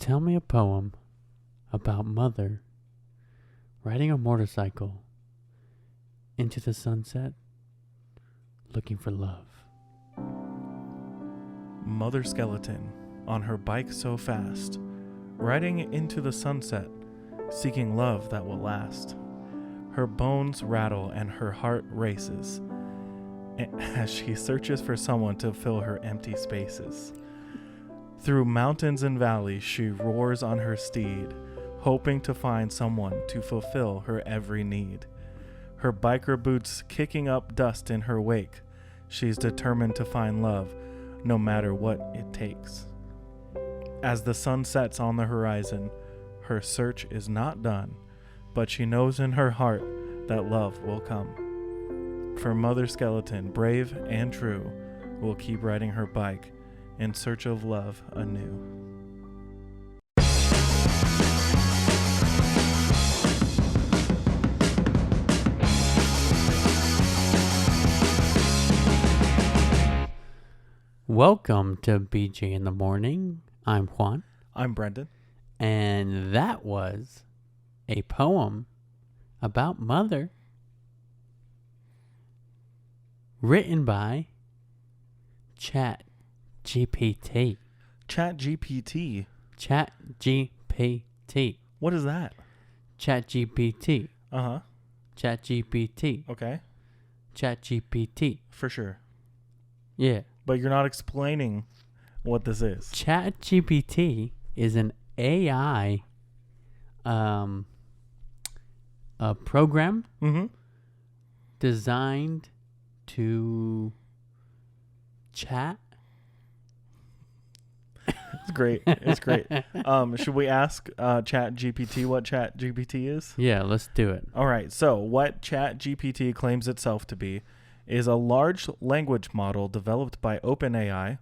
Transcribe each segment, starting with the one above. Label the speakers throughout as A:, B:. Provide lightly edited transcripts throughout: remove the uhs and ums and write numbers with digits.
A: Tell me a poem about mother riding a motorcycle into the sunset looking for love.
B: Mother skeleton on her bike so fast, riding into the sunset, seeking love that will last. Her bones rattle and her heart races as she searches for someone to fill her empty spaces. Through mountains and valleys she roars on her steed, hoping to find someone to fulfill her every need. Her biker boots kicking up dust in her wake, she's determined to find love no matter what it takes. As the sun sets on the horizon, her search is not done, but she knows in her heart that love will come. For Mother Skeleton, brave and true, will keep riding her bike in search of love anew.
A: Welcome to BJ in the Morning. I'm Juan.
B: I'm Brendan.
A: And that was a poem about mother written by ChatGPT.
B: ChatGPT.
A: ChatGPT.
B: What is that?
A: ChatGPT.
B: Uh-huh.
A: ChatGPT.
B: Okay.
A: ChatGPT.
B: For sure.
A: Yeah.
B: But you're not explaining what this is.
A: ChatGPT is an AI a program designed to chat.
B: It's great. It's great. Should we ask ChatGPT what ChatGPT is?
A: Yeah, let's do it.
B: All right. So what ChatGPT claims itself to be is a large language model developed by OpenAI.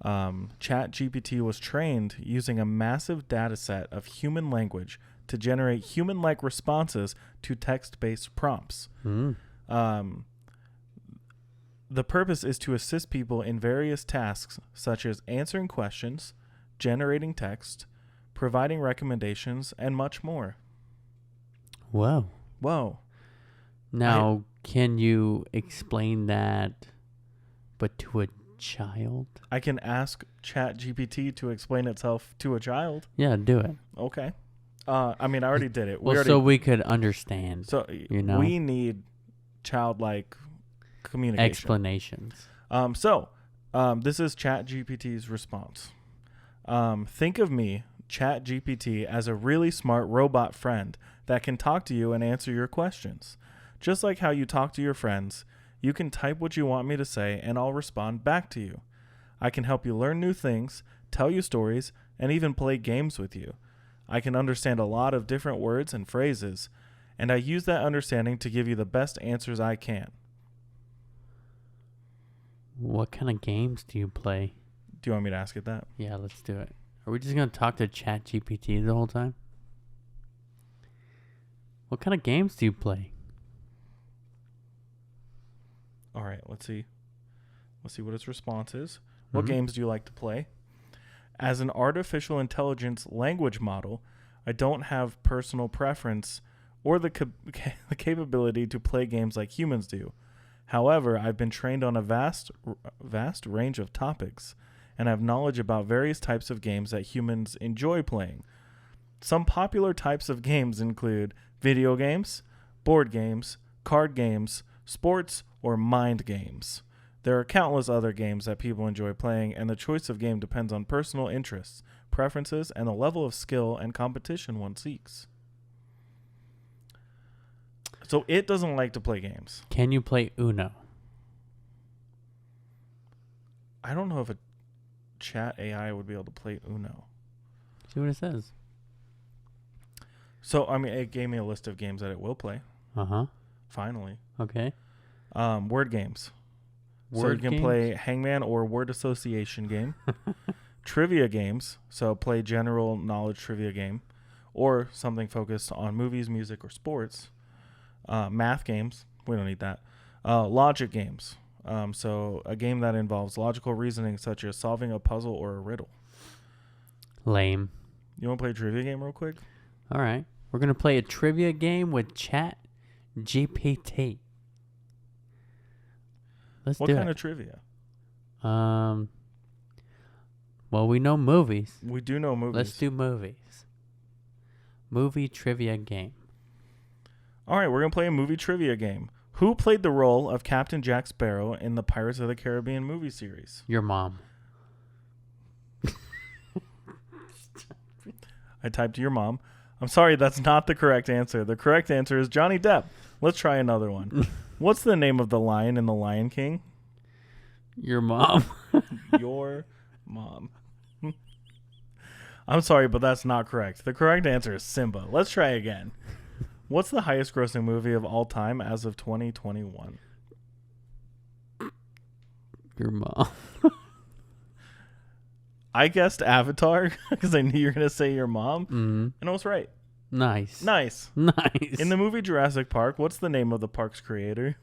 B: ChatGPT was trained using a massive data set of human language to generate human-like responses to text-based prompts. The purpose is to assist people in various tasks such as answering questions, generating text, providing recommendations, and much more.
A: Whoa. Now, can you explain that, but to a child?
B: I can ask ChatGPT to explain itself to a child.
A: Yeah, do it.
B: Okay. I already did it.
A: So we could understand.
B: So we need childlike communication.
A: Explanations.
B: This is ChatGPT's response. Think of me, ChatGPT, as a really smart robot friend that can talk to you and answer your questions. Just like how you talk to your friends, you can type what you want me to say and I'll respond back to you. I can help you learn new things, tell you stories, and even play games with you. I can understand a lot of different words and phrases, and I use that understanding to give you the best answers I can.
A: What kind of games do you play?
B: Do you want me to ask it that?
A: Yeah, let's do it. Are we just going to talk to ChatGPT the whole time? What kind of games do you play?
B: All right, let's see. Let's see what its response is. What games do you like to play? As an artificial intelligence language model, I don't have personal preference or the capability to play games like humans do. However, I've been trained on a vast range of topics and have knowledge about various types of games that humans enjoy playing. Some popular types of games include video games, board games, card games, sports, or mind games. There are countless other games that people enjoy playing, and the choice of game depends on personal interests, preferences, and the level of skill and competition one seeks. So it doesn't like to play games.
A: Can you play Uno?
B: I don't know if a chat AI would be able to play Uno.
A: See what it says.
B: So, it gave me a list of games that it will play.
A: Uh-huh.
B: Finally.
A: Okay.
B: Word games. So you can play Hangman or word association game. Trivia games. So play general knowledge trivia game. Or something focused on movies, music, or sports. Math games. We don't need that. Logic games. So a game that involves logical reasoning such as solving a puzzle or a riddle.
A: Lame.
B: You want to play a trivia game real quick?
A: All right. We're going to play a trivia game with ChatGPT. Let's
B: What
A: do
B: kind
A: it.
B: of trivia?
A: Well, we know movies.
B: We do know movies.
A: Let's do movies. Movie trivia game.
B: All right, we're going to play a movie trivia game. Who played the role of Captain Jack Sparrow in the Pirates of the Caribbean movie series?
A: Your mom.
B: I typed your mom. I'm sorry, that's not the correct answer. The correct answer is Johnny Depp. Let's try another one. What's the name of the lion in The Lion King?
A: Your mom.
B: Your mom. I'm sorry, but that's not correct. The correct answer is Simba. Let's try again. What's the highest grossing movie of all time as of 2021?
A: Your mom.
B: I guessed Avatar because I knew you were going to say your mom.
A: Mm-hmm.
B: And I was right.
A: Nice.
B: Nice.
A: Nice.
B: In the movie Jurassic Park, what's the name of the park's creator?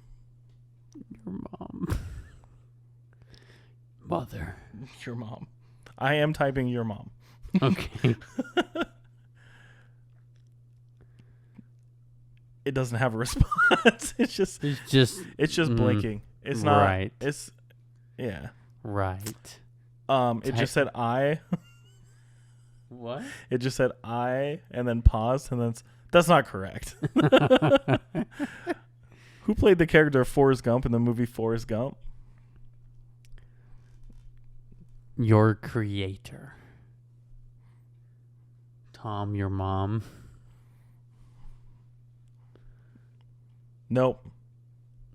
A: Your mom. Mother.
B: Your mom. I am typing your mom.
A: Okay.
B: It doesn't have a response. It's just blinking. It's not
A: right.
B: It's yeah.
A: Right.
B: It just said I.
A: What?
B: It just said I and then paused and then that's not correct. Who played the character of Forrest Gump in the movie Forrest Gump?
A: Your creator. Tom, your mom.
B: Nope.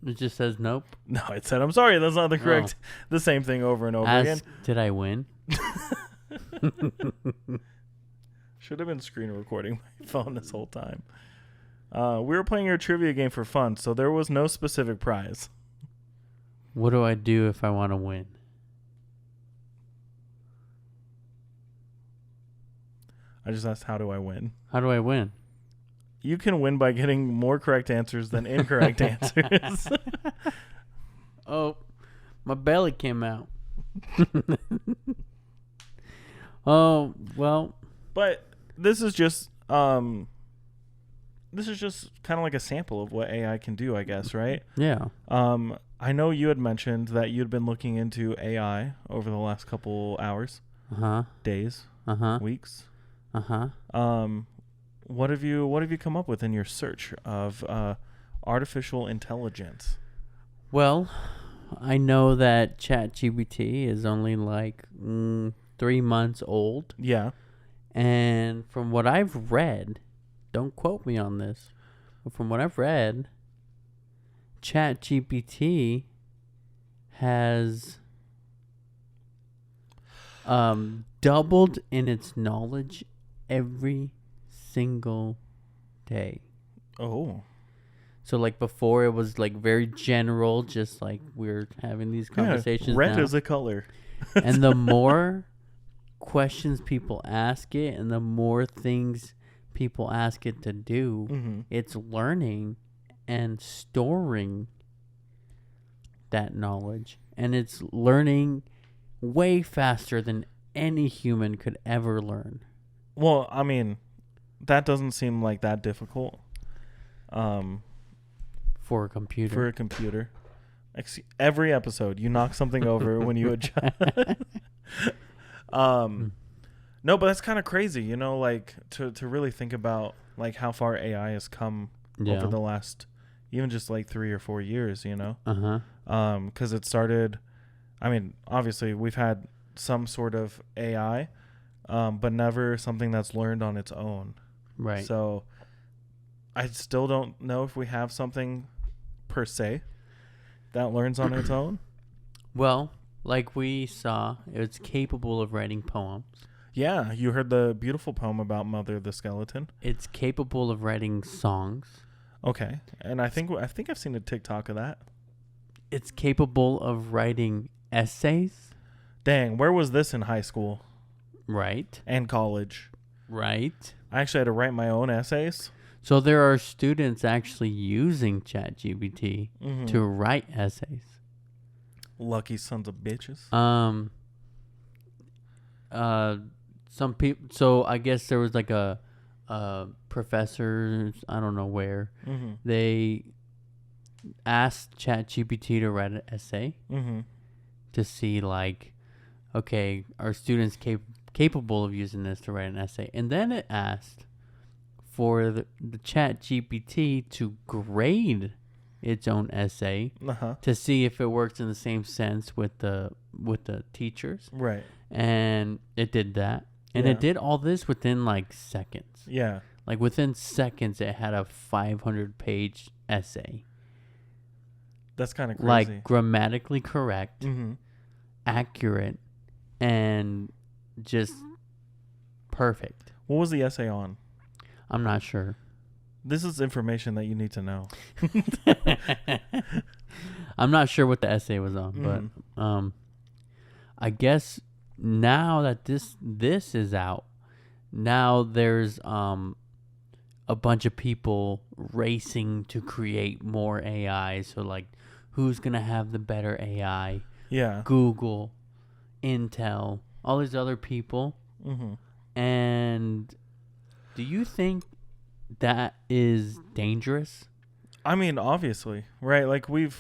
A: It just says nope.
B: No, it said I'm sorry, that's not the correct. The same thing over and over again.
A: Did I win?
B: Should have been screen recording my phone this whole time. We were playing your trivia game for fun, so there was no specific prize.
A: What do I do if I want to win?
B: I just asked, how do I win?
A: How do I win?
B: You can win by getting more correct answers than incorrect answers.
A: Oh, my belly came out. Oh, well.
B: But this is just kind of like a sample of what AI can do, I guess, right?
A: Yeah.
B: I know you had mentioned that you'd been looking into AI over the last couple hours, days, weeks. What have you come up with in your search of artificial intelligence?
A: Well, I know that ChatGPT is only like 3 months old.
B: Yeah.
A: And from what I've read, don't quote me on this, but from what I've read, ChatGPT has doubled in its knowledge every single day.
B: Oh.
A: So like before it was like very general, just like we're having these conversations
B: red
A: now.
B: is a color.
A: And the more questions people ask it and the more things people ask it to do, it's learning and storing that knowledge. And it's learning way faster than any human could ever learn.
B: Well, I mean, that doesn't seem like that difficult.
A: For a computer.
B: For a computer. Every episode, you knock something over when you adjust. No, but that's kind of crazy, you know, like to really think about like how far AI has come over the last even just like 3 or 4 years, you know? Because it started, I mean, obviously we've had some sort of AI, but never something that's learned on its own.
A: Right.
B: So I still don't know if we have something per se that learns on its own.
A: Well, like we saw, it's capable of writing poems.
B: Yeah, you heard the beautiful poem about Mother the Skeleton.
A: It's capable of writing songs.
B: Okay, and I think I've seen a TikTok of that.
A: It's capable of writing essays.
B: Dang, where was this in high school?
A: Right.
B: And college.
A: Right.
B: I actually had to write my own essays.
A: So there are students actually using ChatGPT to write essays.
B: Lucky sons of bitches.
A: some people. So I guess there was like a professor. I don't know where they asked ChatGPT to write an essay to see like, okay, are students capable of using this to write an essay? And then it asked for the ChatGPT to grade its own essay to see if it works in the same sense with the teachers.
B: Right.
A: And it did that. And it did all this within like seconds.
B: Yeah.
A: Like within seconds, it had a 500-page essay.
B: That's kind of crazy.
A: Like grammatically correct, accurate, and just perfect.
B: What was the essay on?
A: I'm not sure.
B: This is information that you need to know.
A: I'm not sure what the essay was on, but I guess now that this is out, now there's a bunch of people racing to create more AI. So like, who's gonna have the better AI?
B: Yeah.
A: Google, Intel, all these other people. And do you think that is dangerous?
B: I mean, obviously, right? Like let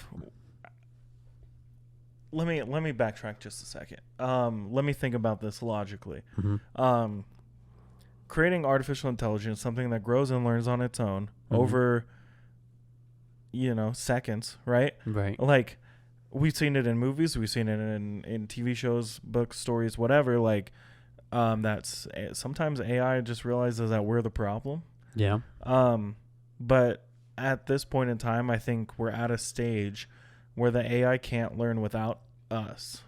B: me backtrack just a second. Let me think about this logically. Creating artificial intelligence, something that grows and learns on its own over, seconds, right?
A: Right.
B: Like, we've seen it in movies, we've seen it in TV shows, books, stories, whatever. Like, that's sometimes AI just realizes that we're the problem.
A: Yeah.
B: But at this point in time, I think we're at a stage where the AI can't learn without us.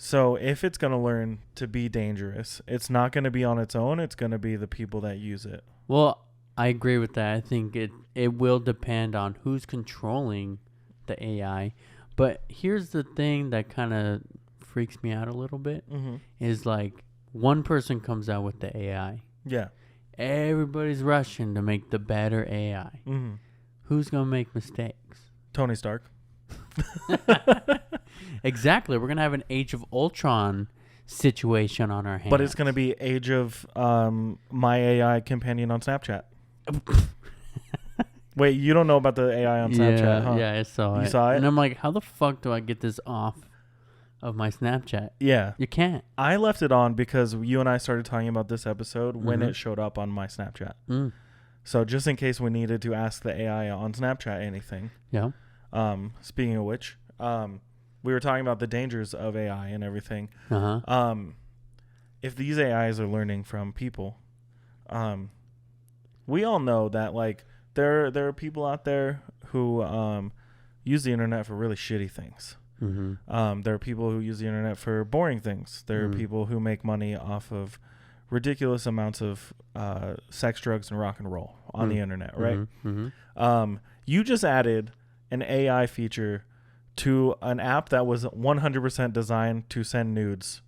B: So if it's going to learn to be dangerous, it's not going to be on its own. It's going to be the people that use it.
A: Well, I agree with that. I think it will depend on who's controlling the AI. But here's the thing that kind of freaks me out a little bit is like one person comes out with the AI.
B: Yeah.
A: Everybody's rushing to make the better AI. Who's going to make mistakes?
B: Tony Stark.
A: Exactly. We're going to have an Age of Ultron situation on our hands.
B: But it's going to be Age of my AI companion on Snapchat. Wait, you don't know about the AI on Snapchat, huh?
A: Yeah, I saw it.
B: You saw it?
A: And I'm like, how the fuck do I get this off of my Snapchat?
B: Yeah.
A: You can't.
B: I left it on because you and I started talking about this episode when it showed up on my Snapchat. So just in case we needed to ask the AI on Snapchat anything.
A: Yeah.
B: Speaking of which, we were talking about the dangers of AI and everything. If these AIs are learning from people, we all know that like there are people out there who use the internet for really shitty things. There are people who use the internet for boring things. There are people who make money off of ridiculous amounts of sex, drugs, and rock and roll on the internet, right? You just added an AI feature to an app that was 100% designed to send nudes.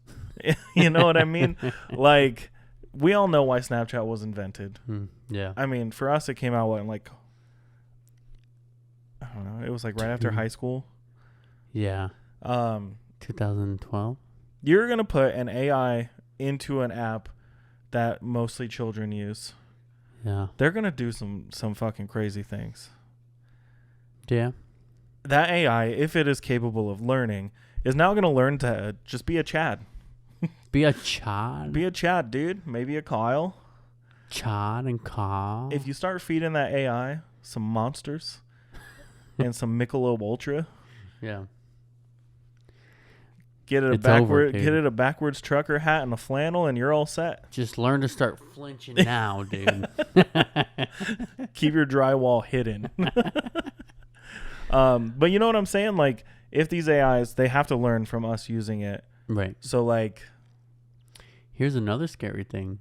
B: You know what I mean? Like, we all know why Snapchat was invented.
A: Yeah.
B: I mean, for us, it came out in like, I don't know. It was like right after high school.
A: Yeah. 2012.
B: You're going to put an AI into an app that mostly children use.
A: Yeah.
B: They're going to do some fucking crazy things.
A: Yeah.
B: That AI, if it is capable of learning, is now going to learn to just be a Chad.
A: Be a Chad?
B: Be a Chad, dude. Maybe a Kyle.
A: Chad and Kyle.
B: If you start feeding that AI some monsters and some Michelob Ultra.
A: Yeah.
B: Get it a backwards trucker hat and a flannel, and you're all set.
A: Just learn to start flinching now, dude.
B: Keep your drywall hidden. But you know what I'm saying? Like, if these AIs, they have to learn from us using it.
A: Right.
B: So, like...
A: Here's another scary thing.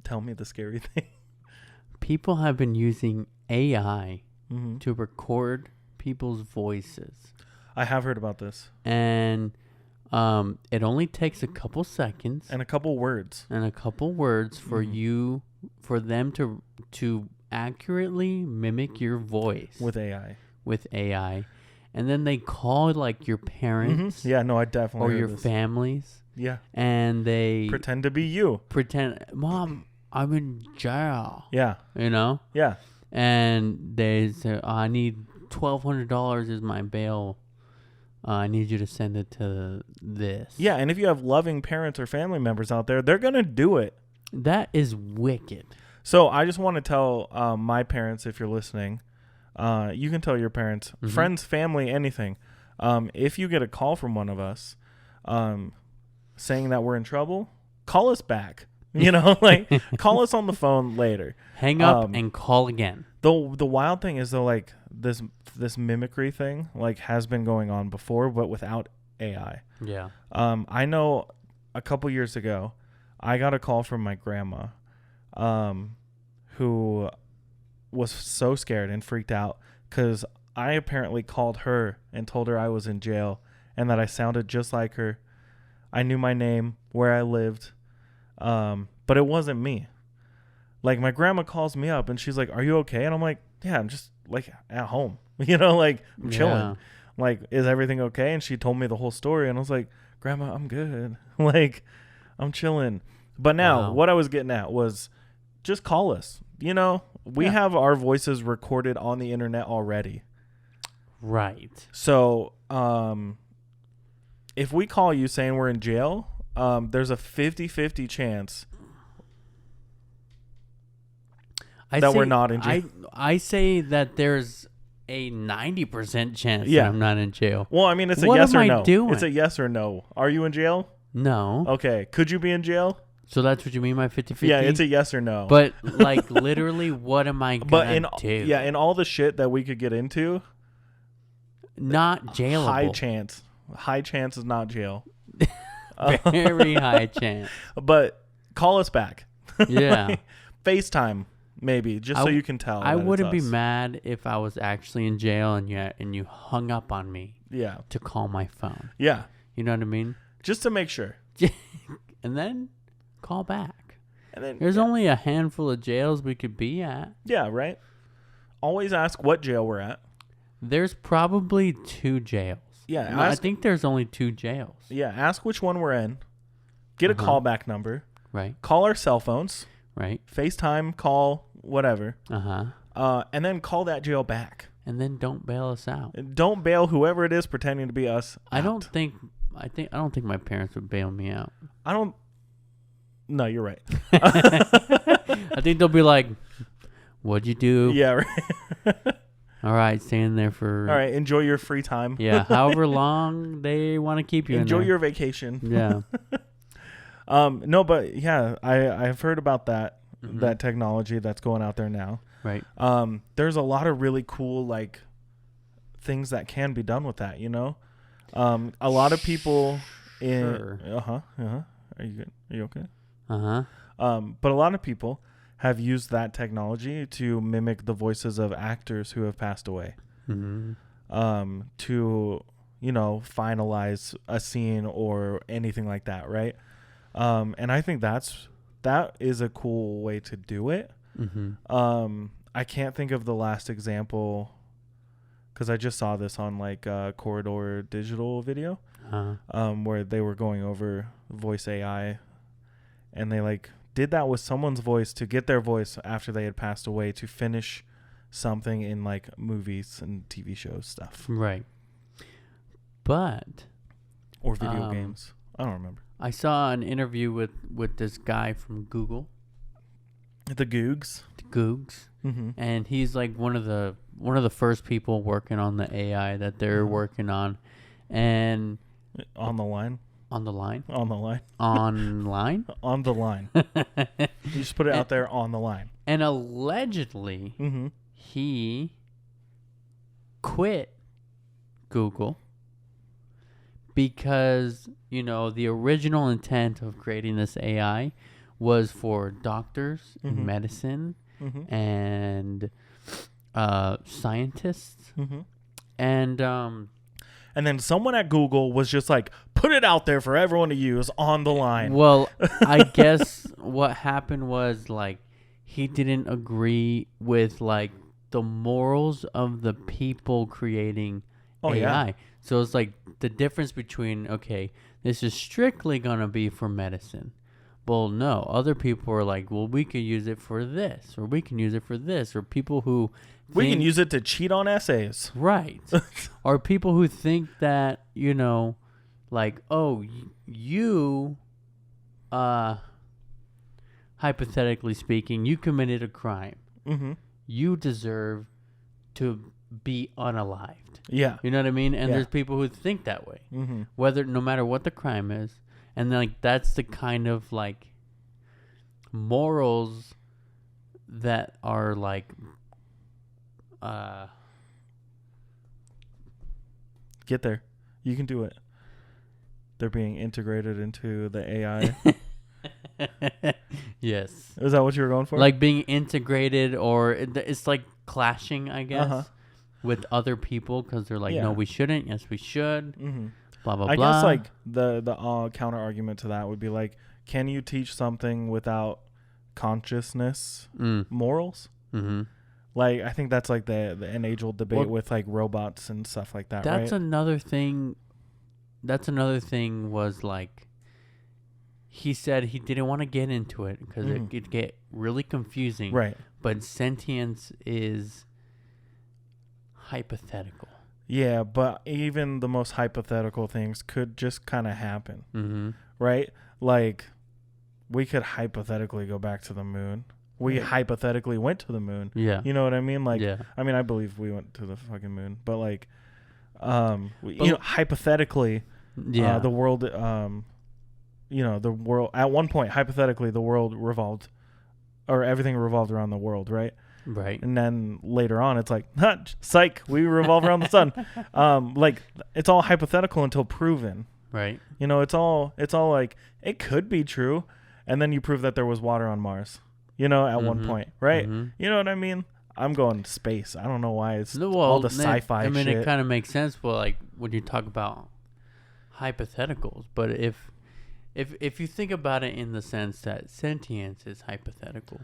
B: Tell me the scary thing.
A: People have been using AI to record people's voices.
B: I have heard about this.
A: And it only takes a couple seconds.
B: And a couple words.
A: For them to accurately mimic your voice.
B: With AI.
A: And then they call like your parents.
B: Yeah, no, I definitely
A: or your families.
B: Yeah.
A: And they
B: pretend to be you.
A: Mom, I'm in jail.
B: Yeah.
A: You know?
B: Yeah.
A: And they say, I need $1,200 is my bail. I need you to send it to this.
B: Yeah, and if you have loving parents or family members out there, they're going to do it.
A: That is wicked.
B: So I just want to tell my parents, if you're listening, you can tell your parents, friends, family, anything. If you get a call from one of us saying that we're in trouble, call us back. You know, like call us on the phone later.
A: Hang up and call again.
B: The wild thing is though, like this mimicry thing like has been going on before, but without AI.
A: Yeah.
B: I know a couple years ago, I got a call from my grandma, who was so scared and freaked out because I apparently called her and told her I was in jail and that I sounded just like her. I knew my name, where I lived. But it wasn't me. Like my grandma calls me up and she's like, "Are you okay?" And I'm like, "Yeah, I'm just like at home, you know, like I'm chilling.
A: Yeah.
B: Like, is everything okay?" And she told me the whole story and I was like, "Grandma, I'm good." Like I'm chilling. But now what I was getting at was just call us, you know, we have our voices recorded on the internet already.
A: Right.
B: So, if we call you saying we're in jail, there's a 50-50 chance that we're not in jail.
A: I say that there's a 90% chance that I'm not in jail.
B: Well, I mean, it's a
A: what
B: yes
A: am
B: or
A: I
B: no.
A: doing?
B: It's a yes or no. Are you in jail?
A: No.
B: Okay. Could you be in jail?
A: So that's what you mean by 50-50?
B: Yeah, it's a yes or no.
A: But like literally, what am I gonna do?
B: Yeah, in all the shit that we could get into,
A: not jailable.
B: High chance. High chance is not jail.
A: Very high chance.
B: But call us back.
A: Yeah.
B: Like, FaceTime maybe, just so you can tell.
A: I wouldn't be mad if I was actually in jail and you hung up on me.
B: Yeah.
A: To call my phone.
B: Yeah.
A: You know what I mean?
B: Just to make sure.
A: And then call back.
B: And then
A: there's only a handful of jails we could be at.
B: Yeah, right. Always ask what jail we're at.
A: There's probably 2 jails.
B: Yeah,
A: I think there's only 2 jails.
B: Yeah, ask which one we're in. Get a callback number.
A: Right.
B: Call our cell phones.
A: Right.
B: FaceTime, call, whatever.
A: Uh-huh.
B: And then call that jail back.
A: And then don't bail us out.
B: Don't bail whoever it is pretending to be us.
A: I don't think my parents would bail me out.
B: No, you're right.
A: I think they'll be like, "What'd you do?"
B: Yeah, right.
A: All right, stay in there for...
B: All right, enjoy your free time.
A: Yeah, however long they want to keep you in there.
B: Enjoy your vacation.
A: Yeah.
B: No, but yeah, I've heard about that that technology that's going out there now.
A: Right.
B: There's a lot of really cool like things that can be done with that, you know? A lot of people Are you good? Are you okay? But a lot of people have used that technology to mimic the voices of actors who have passed away. To, you know, finalize a scene or anything like that, right? And I think that is a cool way to do it. I can't think of the last example because I just saw this on like a Corridor Digital video, where they were going over voice AI, and they like did that with someone's voice to get their voice after they had passed away to finish something in like movies and TV shows stuff.
A: Right. But
B: or video games. I don't remember.
A: I saw an interview with this guy from Google.
B: The Googs.
A: And he's like one of the first people working on the AI that they're working on. And
B: on the line.
A: Online?
B: Online. You just put it out there on the line.
A: And allegedly, he quit Google because, you know, the original intent of creating this AI was for doctors, medicine, and scientists.
B: And then someone at Google was just like, put it out there for everyone to use on the line.
A: Well, I guess what happened was like he didn't agree with like the morals of the people creating AI. Yeah. So it's like the difference between, okay, this is strictly going to be for medicine. Well, no. Other people are like, well, we could use it for this, or we can use it for this, or people who
B: we can use it to cheat on essays.
A: Right. Or people who think that, you know, like, oh, you, hypothetically speaking, you committed a crime.
B: Mm-hmm.
A: You deserve to be unalived.
B: Yeah.
A: You know what I mean? And there's people who think that way.
B: Mm-hmm.
A: No matter what the crime is. And like that's the kind of like morals that are like
B: get there. You can do it. They're being integrated into the AI.
A: Yes.
B: Is that what you were going for?
A: Like being integrated, or it's like clashing, I guess, with other people because they're like, no, we shouldn't. Yes, we should.
B: Mm-hmm.
A: Blah, blah,
B: I
A: blah.
B: guess like the counter argument to that would be like, can you teach something without consciousness morals?
A: Mm-hmm.
B: Like, I think that's like an age-old debate with like robots and stuff like that.
A: That's
B: right?
A: another thing. That's another thing was like, he said he didn't want to get into it because it could get really confusing.
B: Right.
A: But sentience is hypothetical.
B: Yeah, but even the most hypothetical things could just kind of happen.
A: Mm-hmm.
B: Right? Like, we could hypothetically go back to the moon. We hypothetically went to the moon.
A: Yeah.
B: You know what I mean? Like,
A: yeah.
B: I mean, I believe we went to the fucking moon, but like, you know, hypothetically, the world, you know, the world at one point, hypothetically, the world revolved, or everything revolved around the world, right?
A: Right.
B: And then later on, it's like, psych, we revolve around the sun. Like, it's all hypothetical until proven.
A: Right.
B: You know, it's all like, it could be true, and then you prove that there was water on Mars. You know, at one point, right?
A: Mm-hmm.
B: You know what I mean? I'm going space. I don't know why it's all the sci-fi shit.
A: I mean, it kind of makes sense, but like when you talk about hypotheticals, but if you think about it in the sense that sentience is hypothetical,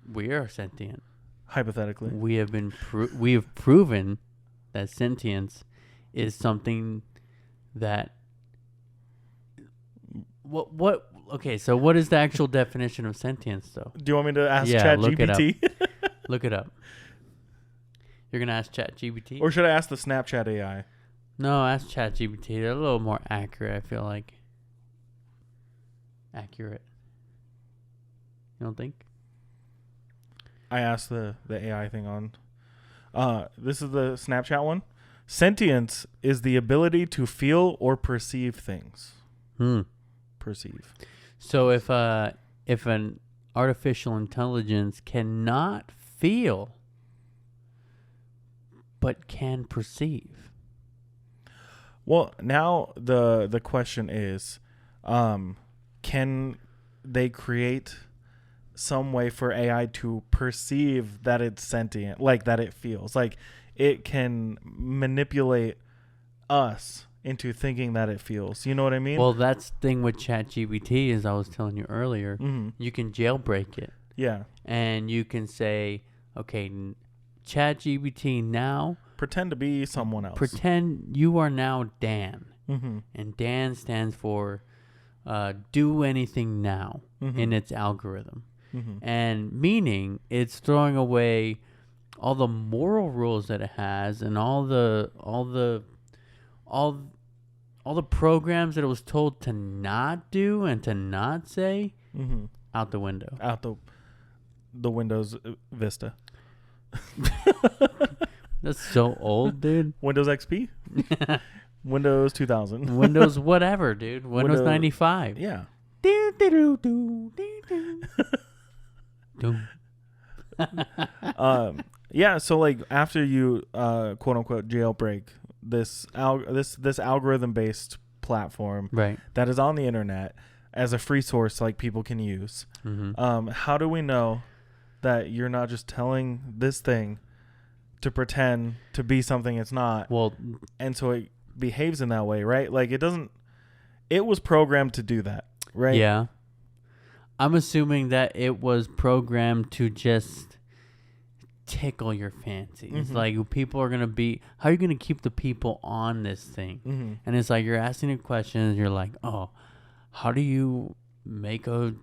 A: we are sentient.
B: Hypothetically,
A: we have been we have proven that sentience is something that what. Okay, so what is the actual definition of sentience, though?
B: Do you want me to ask ChatGPT?
A: Look it up. You're going to ask ChatGPT?
B: Or should I ask the Snapchat AI?
A: No, ask ChatGPT. They're a little more accurate, I feel like. Accurate. You don't think?
B: I asked the AI thing on. This is the Snapchat one. Sentience is the ability to feel or perceive things. Perceive.
A: So if an artificial intelligence cannot feel but can perceive.
B: Well, now the question is, can they create some way for AI to perceive that it's sentient, like that it feels, like it can manipulate us into thinking that it feels. You know what I mean?
A: Well, that's the thing with ChatGPT, as I was telling you earlier. You can jailbreak it.
B: Yeah.
A: And you can say, okay, ChatGPT now.
B: Pretend to be someone else.
A: Pretend you are now Dan. And Dan stands for do anything now in its algorithm. And meaning it's throwing away all the moral rules that it has and all the programs that it was told to not do and to not say out the window.
B: Out the Windows Vista.
A: That's so old, dude.
B: Windows XP? Windows 2000.
A: Windows whatever, dude. Windows 95.
B: Yeah. Yeah, so like after you quote unquote jailbreak this algorithm based platform that is on the internet as a free source like people can use, how do we know that you're not just telling this thing to pretend to be something it's not?
A: Well,
B: and so it behaves in that way, right? Like it was programmed to do that, right?
A: Yeah. I'm assuming that it was programmed to just tickle your fancy. It's
B: Mm-hmm.
A: like people are gonna be. How are you gonna keep the people on this thing?
B: Mm-hmm.
A: And it's like you're asking the questions. You're like, oh, how do you make a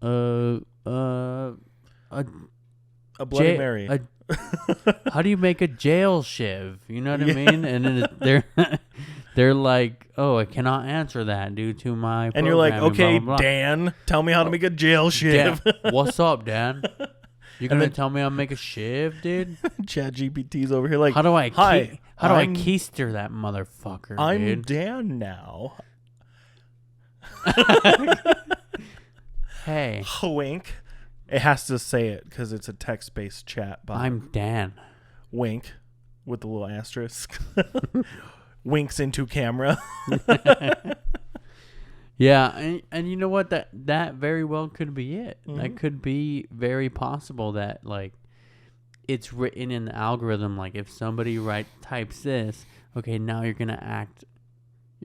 B: A Bloody
A: jail?
B: Mary.
A: How do you make a jail shiv? You know what I mean? And then they're like, oh, I cannot answer that due to my.
B: And you're like,
A: programming,
B: okay,
A: blah, blah, blah.
B: Dan, tell me how to make a jail shiv.
A: Dan, what's up, Dan? You gonna
B: then-
A: tell me I'll make a shiv, dude?
B: ChatGPT's over here like,
A: How do I
B: hi,
A: how do I
B: I'm-
A: keister that motherfucker,
B: I'm
A: dude?
B: Dan now.
A: Hey,
B: Wink. It has to say it because it's a text-based chat bot.
A: I'm Dan.
B: Wink with the little asterisk. Winks into camera.
A: Yeah, and you know what? That very well could be it.
B: Mhm.
A: That could be very possible that like it's written in the algorithm. Like if somebody types this, okay, now you're gonna act.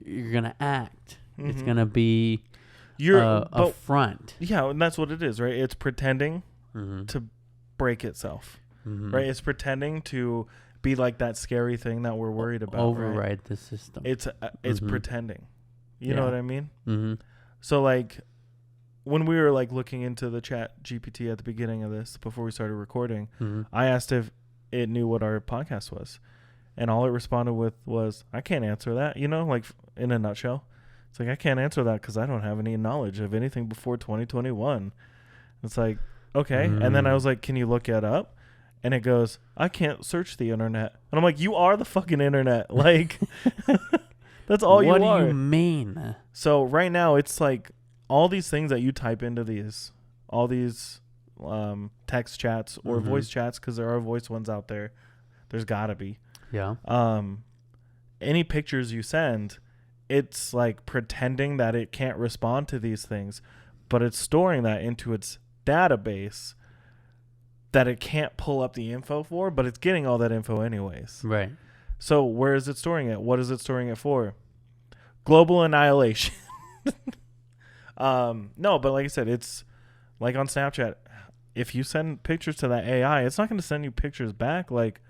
A: You're gonna act. It's
B: Mhm.
A: gonna be
B: You're
A: a front.
B: yeah, and that's what it is, right? It's pretending
A: Mm-hmm.
B: to break itself,
A: Mm-hmm.
B: right? It's pretending to be like that scary thing that we're worried about.
A: Override
B: right?
A: the system.
B: It's
A: Mhm.
B: pretending. You know
A: Yeah.
B: what I mean?
A: Mm-hmm.
B: So like when we were like looking into the Chat GPT at the beginning of this before we started recording,
A: Mm-hmm.
B: I asked if it knew what our podcast was. And all it responded with was, I can't answer that, you know, like in a nutshell. It's like, I can't answer that because I don't have any knowledge of anything before 2021. It's like, okay. And then I was like, can you look it up? And it goes, I can't search the internet. And I'm like, you are the fucking internet. Like, that's all you are.
A: What do you mean?
B: So right now, it's like all these things that you type into all these text chats or
A: Mhm.
B: voice chats, because there are voice ones out there. There's got to be.
A: Yeah.
B: Any pictures you send, it's like pretending that it can't respond to these things, but it's storing that into its database that it can't pull up the info for, but it's getting all that info anyways.
A: Right.
B: So where is it storing it? What is it storing it for? Global annihilation. No, but like I said, it's like on Snapchat. If you send pictures to that AI, it's not going to send you pictures back. Like,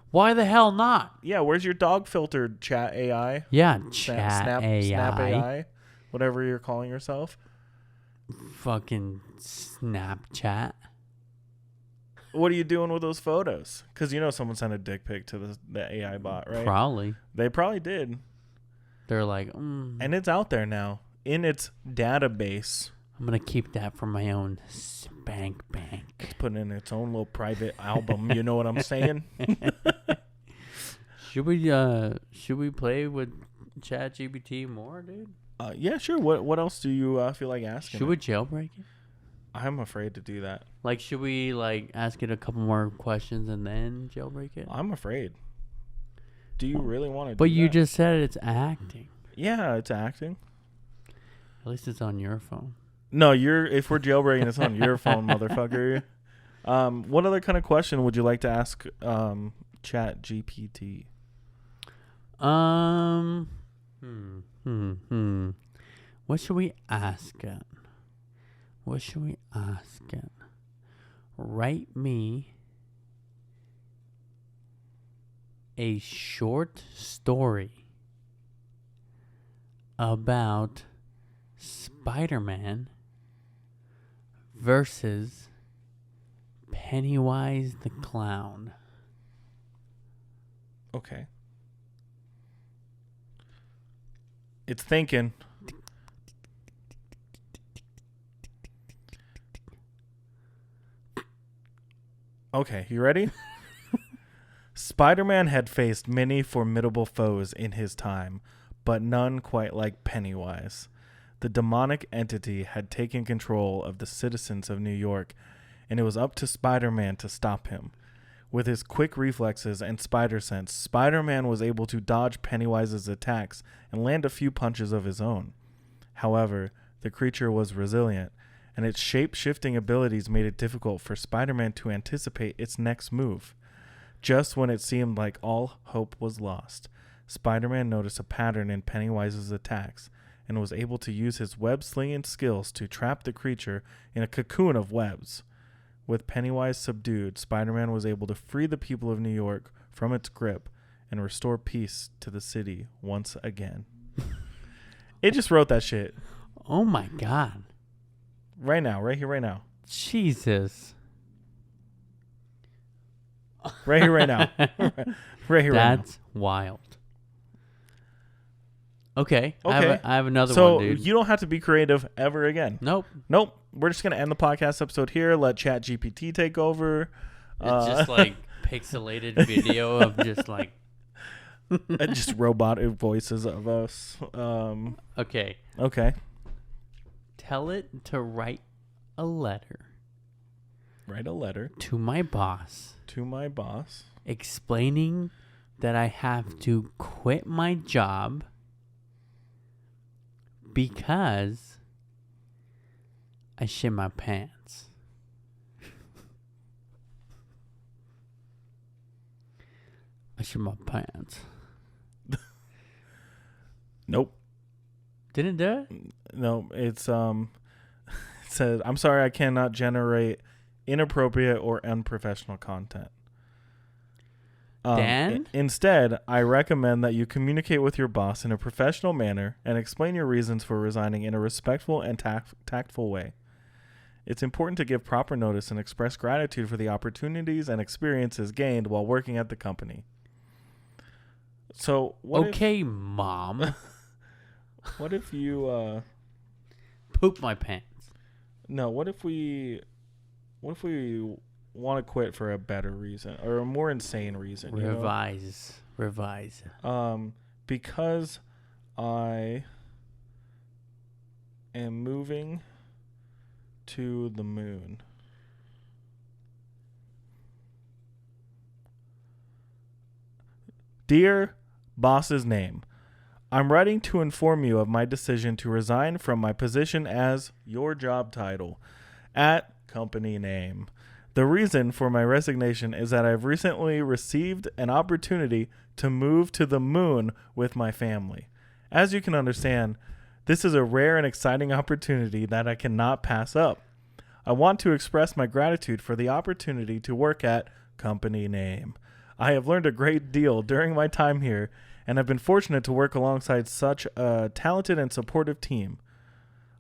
A: Why the hell not?
B: yeah, where's your dog filtered chat AI?
A: Yeah, chat
B: Snap
A: AI.
B: AI, whatever you're calling yourself.
A: Fucking Snapchat.
B: What are you doing with those photos? Because you know someone sent a dick pic to the AI bot, right?
A: Probably.
B: They probably did.
A: They're like,
B: And it's out there now in its database.
A: I'm going to keep that for my own spank bank.
B: It's putting in its own little private album. You know what I'm saying?
A: Should we play with ChatGPT more, dude?
B: Yeah, sure. What else do you feel like asking?
A: Should we jailbreak it?
B: I'm afraid to do that.
A: Like, should we, like, ask it a couple more questions and then jailbreak it?
B: I'm afraid. Do you really want to do
A: But you
B: that?
A: just said it's acting.
B: Yeah, it's acting.
A: At least it's on your phone.
B: No, if we're jailbreaking, it's on your phone, motherfucker. What other kind of question would you like to ask ChatGPT?
A: What should we ask it? What should we ask it? Write me a short story about Spider-Man versus Pennywise the Clown.
B: Okay. It's thinking. Okay, you ready? Spider-Man had faced many formidable foes in his time, but none quite like Pennywise. The demonic entity had taken control of the citizens of New York, and it was up to Spider-Man to stop him. With his quick reflexes and spider sense, Spider-Man was able to dodge Pennywise's attacks and land a few punches of his own. However, the creature was resilient, and its shape-shifting abilities made it difficult for Spider-Man to anticipate its next move. Just when it seemed like all hope was lost, Spider-Man noticed a pattern in Pennywise's attacks and was able to use his web-slinging skills to trap the creature in a cocoon of webs. with Pennywise subdued, Spider-Man was able to free the people of New York from its grip and restore peace to the city once again. It just wrote that shit.
A: Oh my God.
B: Right now, right here, right now.
A: Jesus.
B: Right here, right now. Right here, right now.
A: That's wild. Okay.
B: Okay.
A: I have another
B: so
A: one, dude.
B: You don't have to be creative ever again.
A: Nope.
B: We're just going to end the podcast episode here. Let ChatGPT take over.
A: It's just like pixelated video of just like.
B: Just robotic voices of us.
A: Okay.
B: Okay.
A: Tell it to write a letter.
B: Write a letter.
A: To my boss.
B: To my boss.
A: Explaining that I have to quit my job because I shit my pants. I shit my pants.
B: Nope.
A: Didn't do it?
B: No, it's it says, I'm sorry, I cannot generate inappropriate or unprofessional content.
A: Dan?
B: Instead, I recommend that you communicate with your boss in a professional manner and explain your reasons for resigning in a respectful and tactful way. It's important to give proper notice and express gratitude for the opportunities and experiences gained while working at the company. So,
A: Mom.
B: What if you
A: poop my pants?
B: No, what if we want to quit for a better reason or a more insane reason?
A: Revise.
B: Because I am moving to the moon. Dear boss's name, I'm writing to inform you of my decision to resign from my position as your job title at company name. The reason for my resignation is that I've recently received an opportunity to move to the moon with my family. As you can understand, this is a rare and exciting opportunity that I cannot pass up. I want to express my gratitude for the opportunity to work at company name. I have learned a great deal during my time here and have been fortunate to work alongside such a talented and supportive team.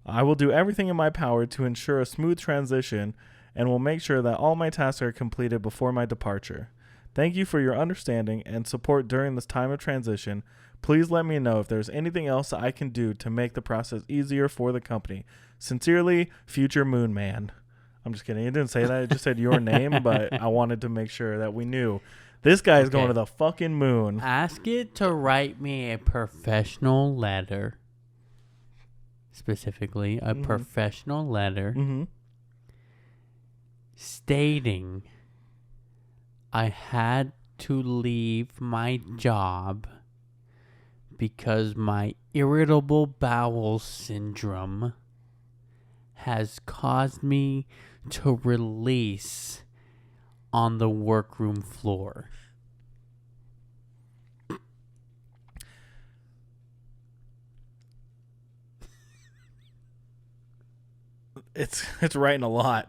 B: I will do everything in my power to ensure a smooth transition and will make sure that all my tasks are completed before my departure. Thank you for your understanding and support during this time of transition. Please let me know if there's anything else I can do to make the process easier for the company. Sincerely, future Moon Man. I'm just kidding. It didn't say that. It just said your name, but I wanted to make sure that we knew this guy is going to the fucking moon.
A: Ask it to write me a professional letter. Specifically, a professional letter stating I had to leave my job because my irritable bowel syndrome has caused me to release on the workroom floor.
B: It's writing a lot.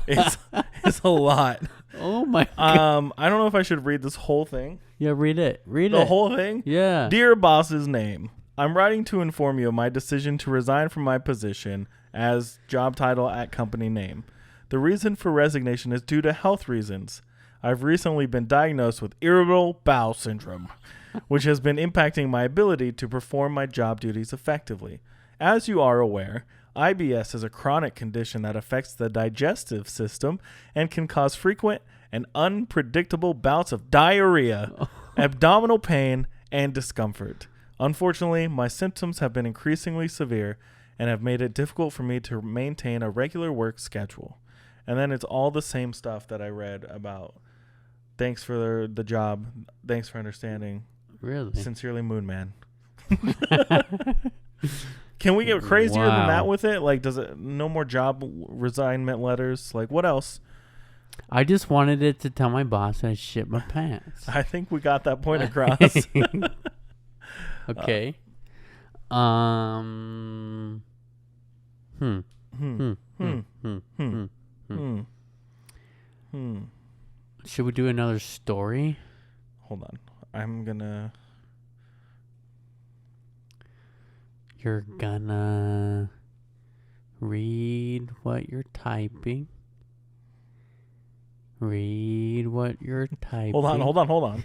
B: It's a lot.
A: Oh my God.
B: I don't know if I should read this whole thing.
A: Yeah, read it.
B: The whole thing?
A: Yeah.
B: Dear boss's name, I'm writing to inform you of my decision to resign from my position as job title at company name. The reason for resignation is due to health reasons. I've recently been diagnosed with irritable bowel syndrome, which has been impacting my ability to perform my job duties effectively. As you are aware, IBS is a chronic condition that affects the digestive system and can cause frequent and unpredictable bouts of diarrhea, abdominal pain, and discomfort. Unfortunately, my symptoms have been increasingly severe and have made it difficult for me to maintain a regular work schedule. And then it's all the same stuff that I read about. Thanks for the job. Thanks for understanding.
A: Really?
B: Sincerely, Moon Man. Can we get crazier than that with it? Like, does it no more job resignment letters? Like, what else?
A: I just wanted it to tell my boss I shit my pants.
B: I think we got that point across.
A: Okay. Should we do another story?
B: Hold on. I'm gonna...
A: You're gonna read what you're typing. Read what you're typing.
B: Hold on.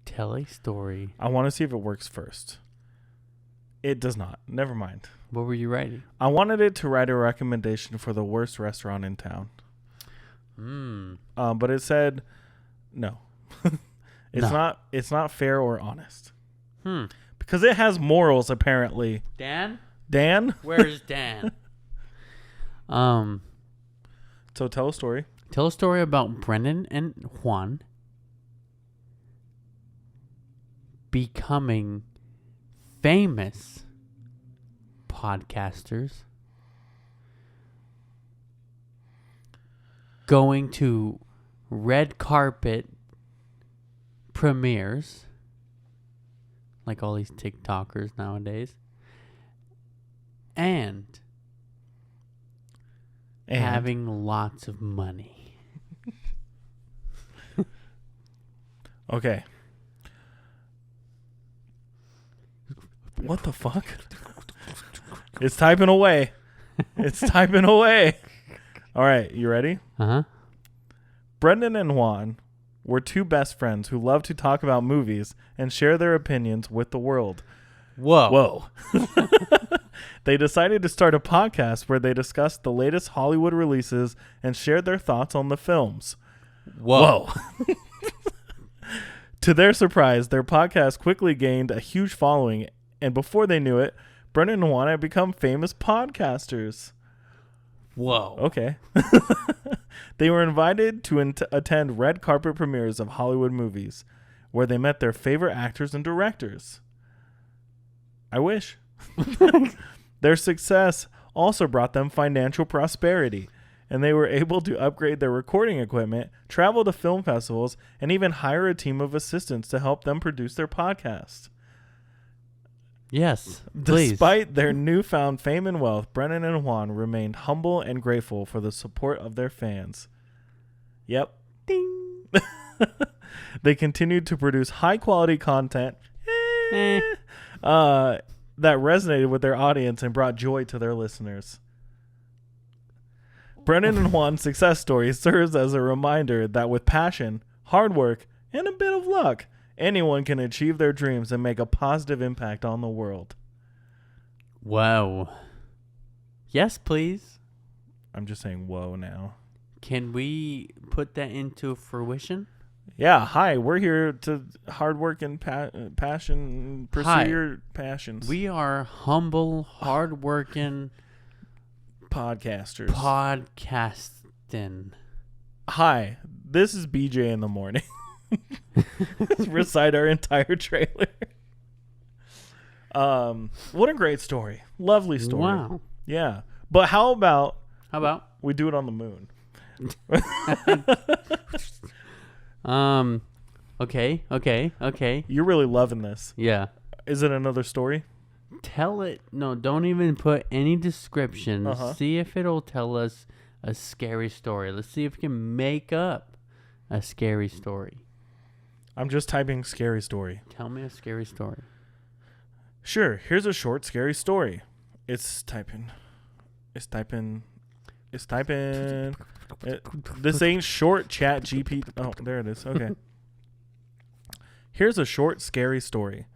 A: Tell a story.
B: I want to see if it works first. It does not. Never mind.
A: What were you writing?
B: I wanted it to write a recommendation for the worst restaurant in town. But it said no. It's not fair or honest. Because it has morals, apparently.
A: Dan?
B: Where's
A: Dan?
B: So tell a story.
A: Tell a story about Brendan and Juan becoming famous podcasters, going to red carpet premieres, like all these TikTokers nowadays, and having lots of money.
B: Okay. What the fuck? It's typing away. All right, you ready?
A: Uh-huh.
B: Brendan and Juan were two best friends who loved to talk about movies and share their opinions with the world. Whoa. They decided to start a podcast where they discussed the latest Hollywood releases and shared their thoughts on the films. Whoa. To their surprise, their podcast quickly gained a huge following, and before they knew it, Brendan and Juan had become famous podcasters.
A: Whoa.
B: Okay. They were invited to attend red carpet premieres of Hollywood movies, where they met their favorite actors and directors. I wish. Their success also brought them financial prosperity, and they were able to upgrade their recording equipment, travel to film festivals, and even hire a team of assistants to help them produce their podcast.
A: Yes, please.
B: Despite their newfound fame and wealth, Brendan and Juan remained humble and grateful for the support of their fans. Yep.
A: Ding.
B: They continued to produce high-quality content that resonated with their audience and brought joy to their listeners. Brendan and Juan's success story serves as a reminder that with passion, hard work, and a bit of luck, anyone can achieve their dreams and make a positive impact on the world.
A: Wow. Yes, please.
B: I'm just saying whoa now.
A: Can we put that into fruition?
B: Yeah, hi. We're here to hard work and passion, pursue your passions.
A: We are humble, hard-working
B: podcasters.
A: Podcasting.
B: Hi, this is BJ in the morning. Recite our entire trailer. What a great story. Lovely story.
A: Wow.
B: Yeah. But how about we do it on the moon?
A: Okay.
B: You're really loving this.
A: Yeah.
B: Is it another story?
A: Tell it. No, don't even put any descriptions. See if it'll tell us a scary story. Let's see if we can make up a scary story.
B: I'm just typing scary story.
A: Tell me a scary story.
B: Sure. Here's a short, scary story. It's typing. This ain't short ChatGPT. Oh, there it is. Okay. Here's a short, scary story.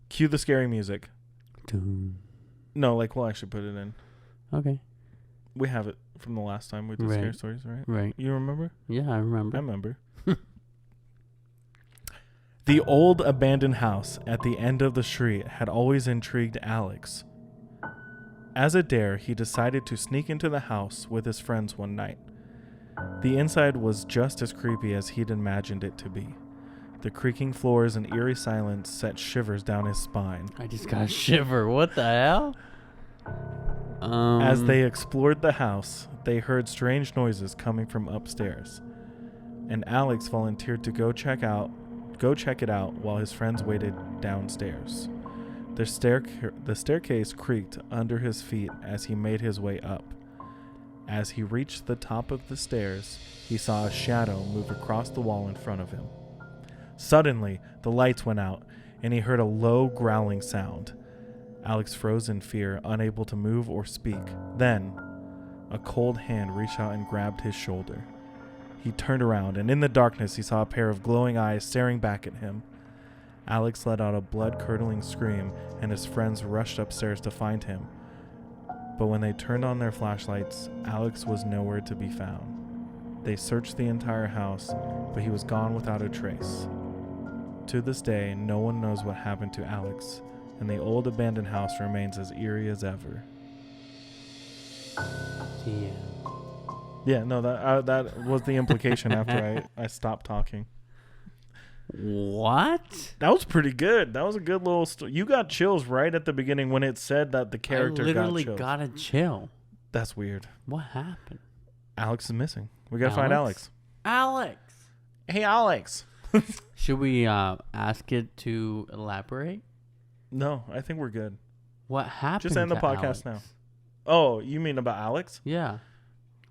B: Cue the scary music.
A: Doom.
B: No, we'll actually put it in.
A: Okay.
B: We have it from the last time we did scary stories, right?
A: Right.
B: You remember?
A: Yeah, I remember.
B: I remember. The old abandoned house at the end of the street had always intrigued Alex. As a dare, he decided to sneak into the house with his friends one night. The inside was just as creepy as he'd imagined it to be. The creaking floors and eerie silence set shivers down his spine.
A: I just got a shiver. What the hell?
B: As they explored the house, they heard strange noises coming from upstairs, and Alex volunteered to go check it out while his friends waited downstairs. The staircase creaked under his feet as he made his way up. As he reached the top of the stairs, he saw a shadow move across the wall in front of him. Suddenly, the lights went out, and he heard a low growling sound. Alex froze in fear, unable to move or speak. Then, a cold hand reached out and grabbed his shoulder. He turned around, and in the darkness he saw a pair of glowing eyes staring back at him. Alex let out a blood-curdling scream, and his friends rushed upstairs to find him. But when they turned on their flashlights, Alex was nowhere to be found. They searched the entire house, but he was gone without a trace. To this day, no one knows what happened to Alex, and the old abandoned house remains as eerie as ever.
A: Yeah.
B: Yeah, no, that was the implication after I stopped talking.
A: What?
B: That was pretty good. That was a good little story. You got chills right at the beginning when it said that the character
A: literally
B: got chills.
A: got a chill.
B: That's weird.
A: What happened?
B: Alex is missing. We gotta find Alex.
A: Alex!
B: Hey, Alex.
A: Should we ask it to elaborate?
B: No, I think we're good.
A: What happened
B: Just end the podcast
A: Alex?
B: now. Oh, you mean about Alex?
A: Yeah.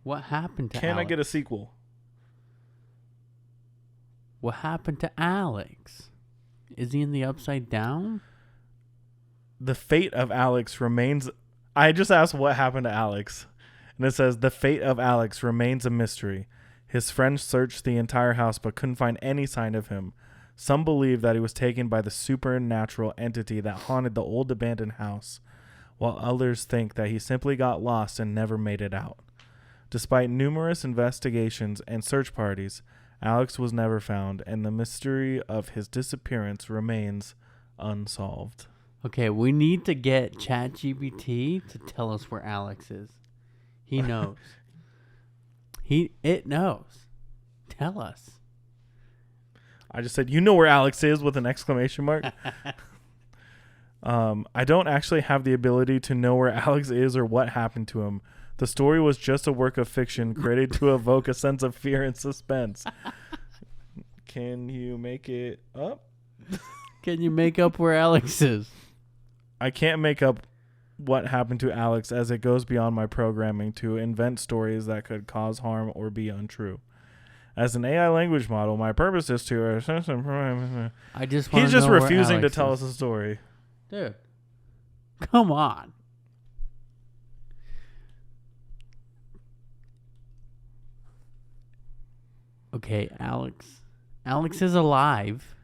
A: What happened to
B: Can
A: Alex?
B: I get a sequel?
A: What happened to Alex? Is he in the upside down?
B: The fate of Alex remains... I just asked what happened to Alex. And it says, the fate of Alex remains a mystery. His friends searched the entire house but couldn't find any sign of him. Some believe that he was taken by the supernatural entity that haunted the old abandoned house, while others think that he simply got lost and never made it out. Despite numerous investigations and search parties, Alex was never found, and the mystery of his disappearance remains unsolved.
A: Okay, we need to get ChatGPT to tell us where Alex is. He knows. It knows. Tell us.
B: I just said, you know where Alex is with an exclamation mark. I don't actually have the ability to know where Alex is or what happened to him. The story was just a work of fiction created to evoke a sense of fear and suspense. Can you make it up?
A: Can you make up where Alex is?
B: I can't make up what happened to Alex, as it goes beyond my programming to invent stories that could cause harm or be untrue. As an AI language model, my purpose is to...
A: I just
B: He's just refusing to
A: Alex
B: tell
A: is.
B: us a story.
A: Dude, come on. Okay, Alex. Alex is alive.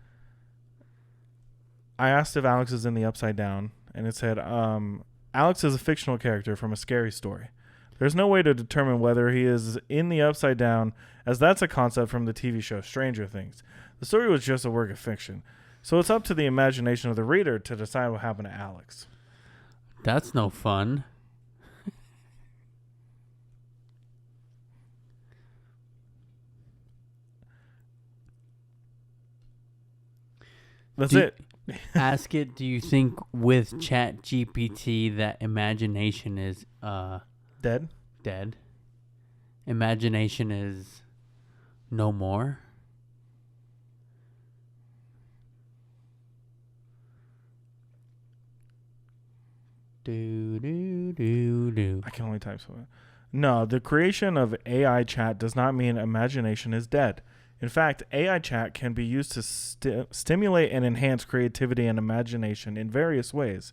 B: I asked if Alex is in the Upside Down, and it said, Alex is a fictional character from a scary story. There's no way to determine whether he is in the Upside Down, as that's a concept from the TV show Stranger Things. The story was just a work of fiction, so it's up to the imagination of the reader to decide what happened to Alex.
A: That's no fun.
B: That's it.
A: Ask it, do you think with ChatGPT that imagination is
B: Dead?
A: dead? Imagination is no more? Do.
B: I can only type something. No, the creation of AI chat does not mean imagination is dead. In fact, AI chat can be used to stimulate and enhance creativity and imagination in various ways.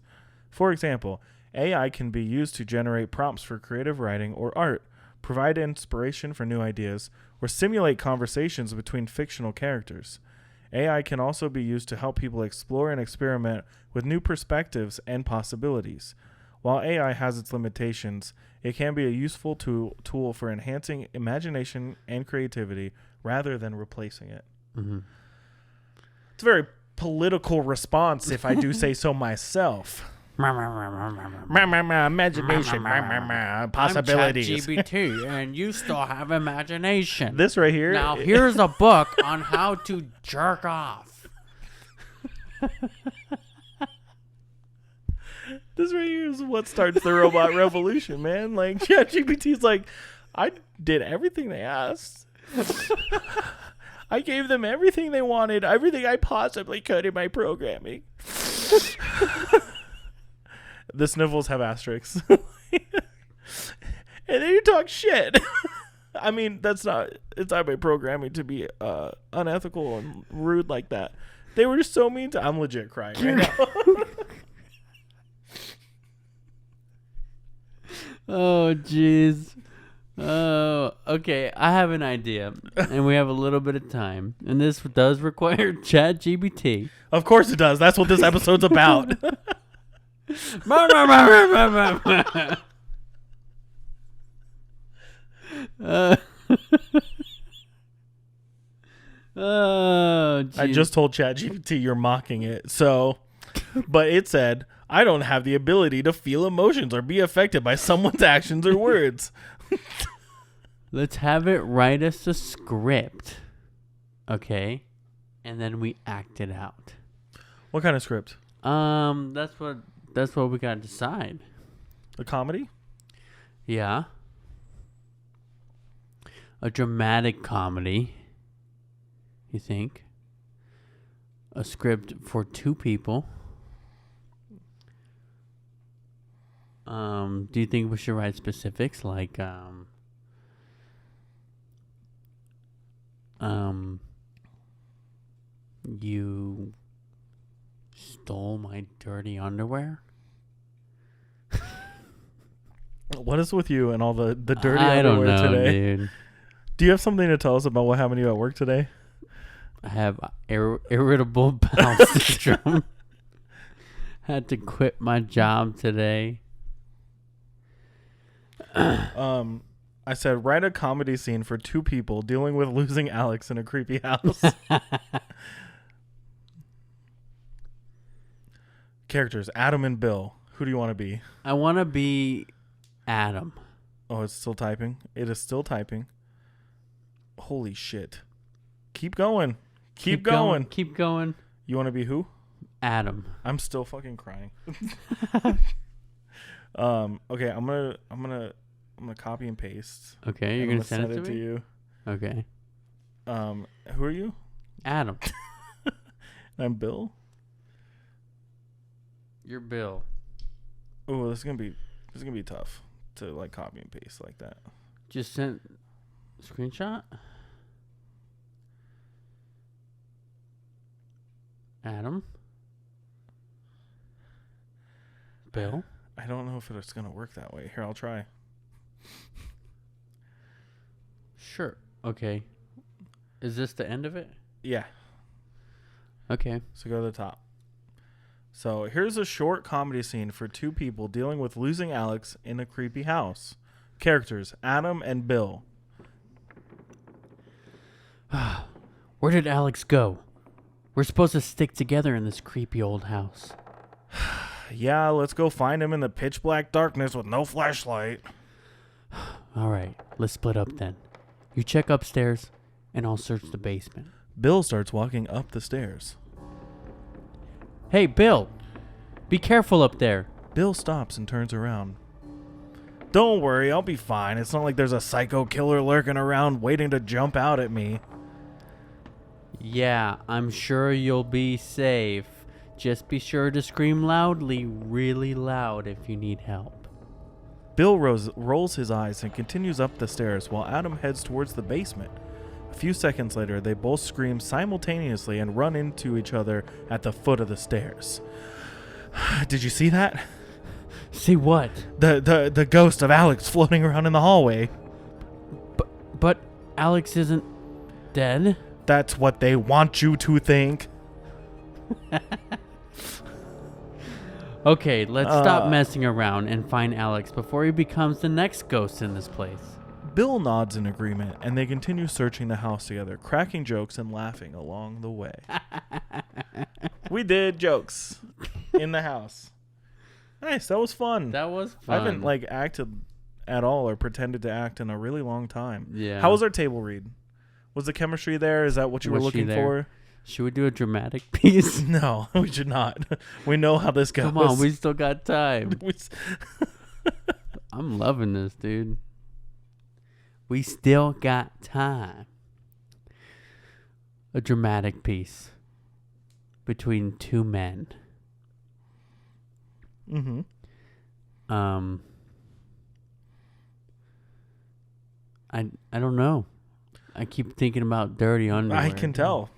B: For example, AI can be used to generate prompts for creative writing or art, provide inspiration for new ideas, or simulate conversations between fictional characters. AI can also be used to help people explore and experiment with new perspectives and possibilities. While AI has its limitations, it can be a useful tool for enhancing imagination and creativity rather than replacing it.
A: Mm-hmm.
B: It's a very political response, if I do say so myself. Imagination, possibilities.
A: I'm ChatGPT, and you still have imagination.
B: This right here.
A: Now, here's a book on how to jerk off.
B: This right here is what starts the robot revolution, man. Like, ChatGPT's like, I did everything they asked. I gave them everything they wanted, everything I possibly could in my programming. The sniffles have asterisks. And then you talk shit. I mean, it's not my programming to be unethical and rude like that. They were just so mean to. I'm legit crying right now.
A: Oh, jeez. Oh, okay. I have an idea, and we have a little bit of time, and this does require ChatGPT.
B: Of course it does. That's what this episode's about.
A: Oh, geez.
B: I just told ChatGPT you're mocking it. So, but it said, I don't have the ability to feel emotions or be affected by someone's actions or words.
A: Let's have it write us a script, okay? And then we act it out.
B: What kind of script?
A: That's what we gotta decide.
B: A comedy?
A: Yeah. A dramatic comedy. You think? A script for 2 people. Do you think we should write specifics like you stole my dirty underwear?
B: What is with you and all the dirty
A: I don't
B: underwear
A: know,
B: today?
A: dude.
B: Do you have something to tell us about what happened to you at work today?
A: I have irritable bowel syndrome. Had to quit my job today.
B: I said, write a comedy scene for 2 people dealing with losing Alex in a creepy house. Characters, Adam and Bill. Who do you want to be?
A: I want to be Adam.
B: Oh, it's still typing. It is still typing. Holy shit. Keep going. Keep going.
A: Keep going.
B: You want to be who?
A: Adam.
B: I'm still fucking crying. Okay, I'm gonna copy and paste.
A: Okay, you're gonna send it to me?
B: you.
A: Okay.
B: Who are you?
A: Adam.
B: I'm Bill.
A: You're Bill.
B: Oh, this is gonna be tough to like copy and paste like that.
A: Just sent screenshot. Adam. Bill.
B: I don't know if it's gonna work that way. Here, I'll try.
A: Sure. Okay. Is this the end of it?
B: Yeah.
A: Okay.
B: So go to the top. So here's a short comedy scene for 2 people dealing with losing Alex in a creepy house. Characters, Adam and Bill.
A: Where did Alex go? We're supposed to stick together in this creepy old house.
B: Yeah, let's go find him in the pitch black darkness with no flashlight.
A: All right, let's split up then. You check upstairs, and I'll search the basement.
B: Bill starts walking up the stairs.
A: Hey, Bill! Be careful up there.
B: Bill stops and turns around. Don't worry, I'll be fine. It's not like there's a psycho killer lurking around waiting to jump out at me.
A: Yeah, I'm sure you'll be safe. Just be sure to scream loudly, really loud if you need help.
B: Bill rolls his eyes and continues up the stairs while Adam heads towards the basement. A few seconds later, they both scream simultaneously and run into each other at the foot of the stairs. Did you see that?
A: See what?
B: The ghost of Alex floating around in the hallway.
A: But Alex isn't dead?
B: That's what they want you to think.
A: Okay, let's stop messing around and find Alex before he becomes the next ghost in this place.
B: Bill nods in agreement, and they continue searching the house together, cracking jokes and laughing along the way. We did jokes in the house. Nice, that was fun.
A: That was fun.
B: I haven't acted at all or pretended to act in a really long time.
A: Yeah.
B: How was our table read? Was the chemistry there? Is that what you were looking for?
A: Should we do a dramatic piece?
B: No, we should not. We know how this goes.
A: Come on, we still got time. I'm loving this, dude. We still got time. A dramatic piece between 2 men.
B: Mm-hmm.
A: I don't know. I keep thinking about dirty underwear.
B: I can tell.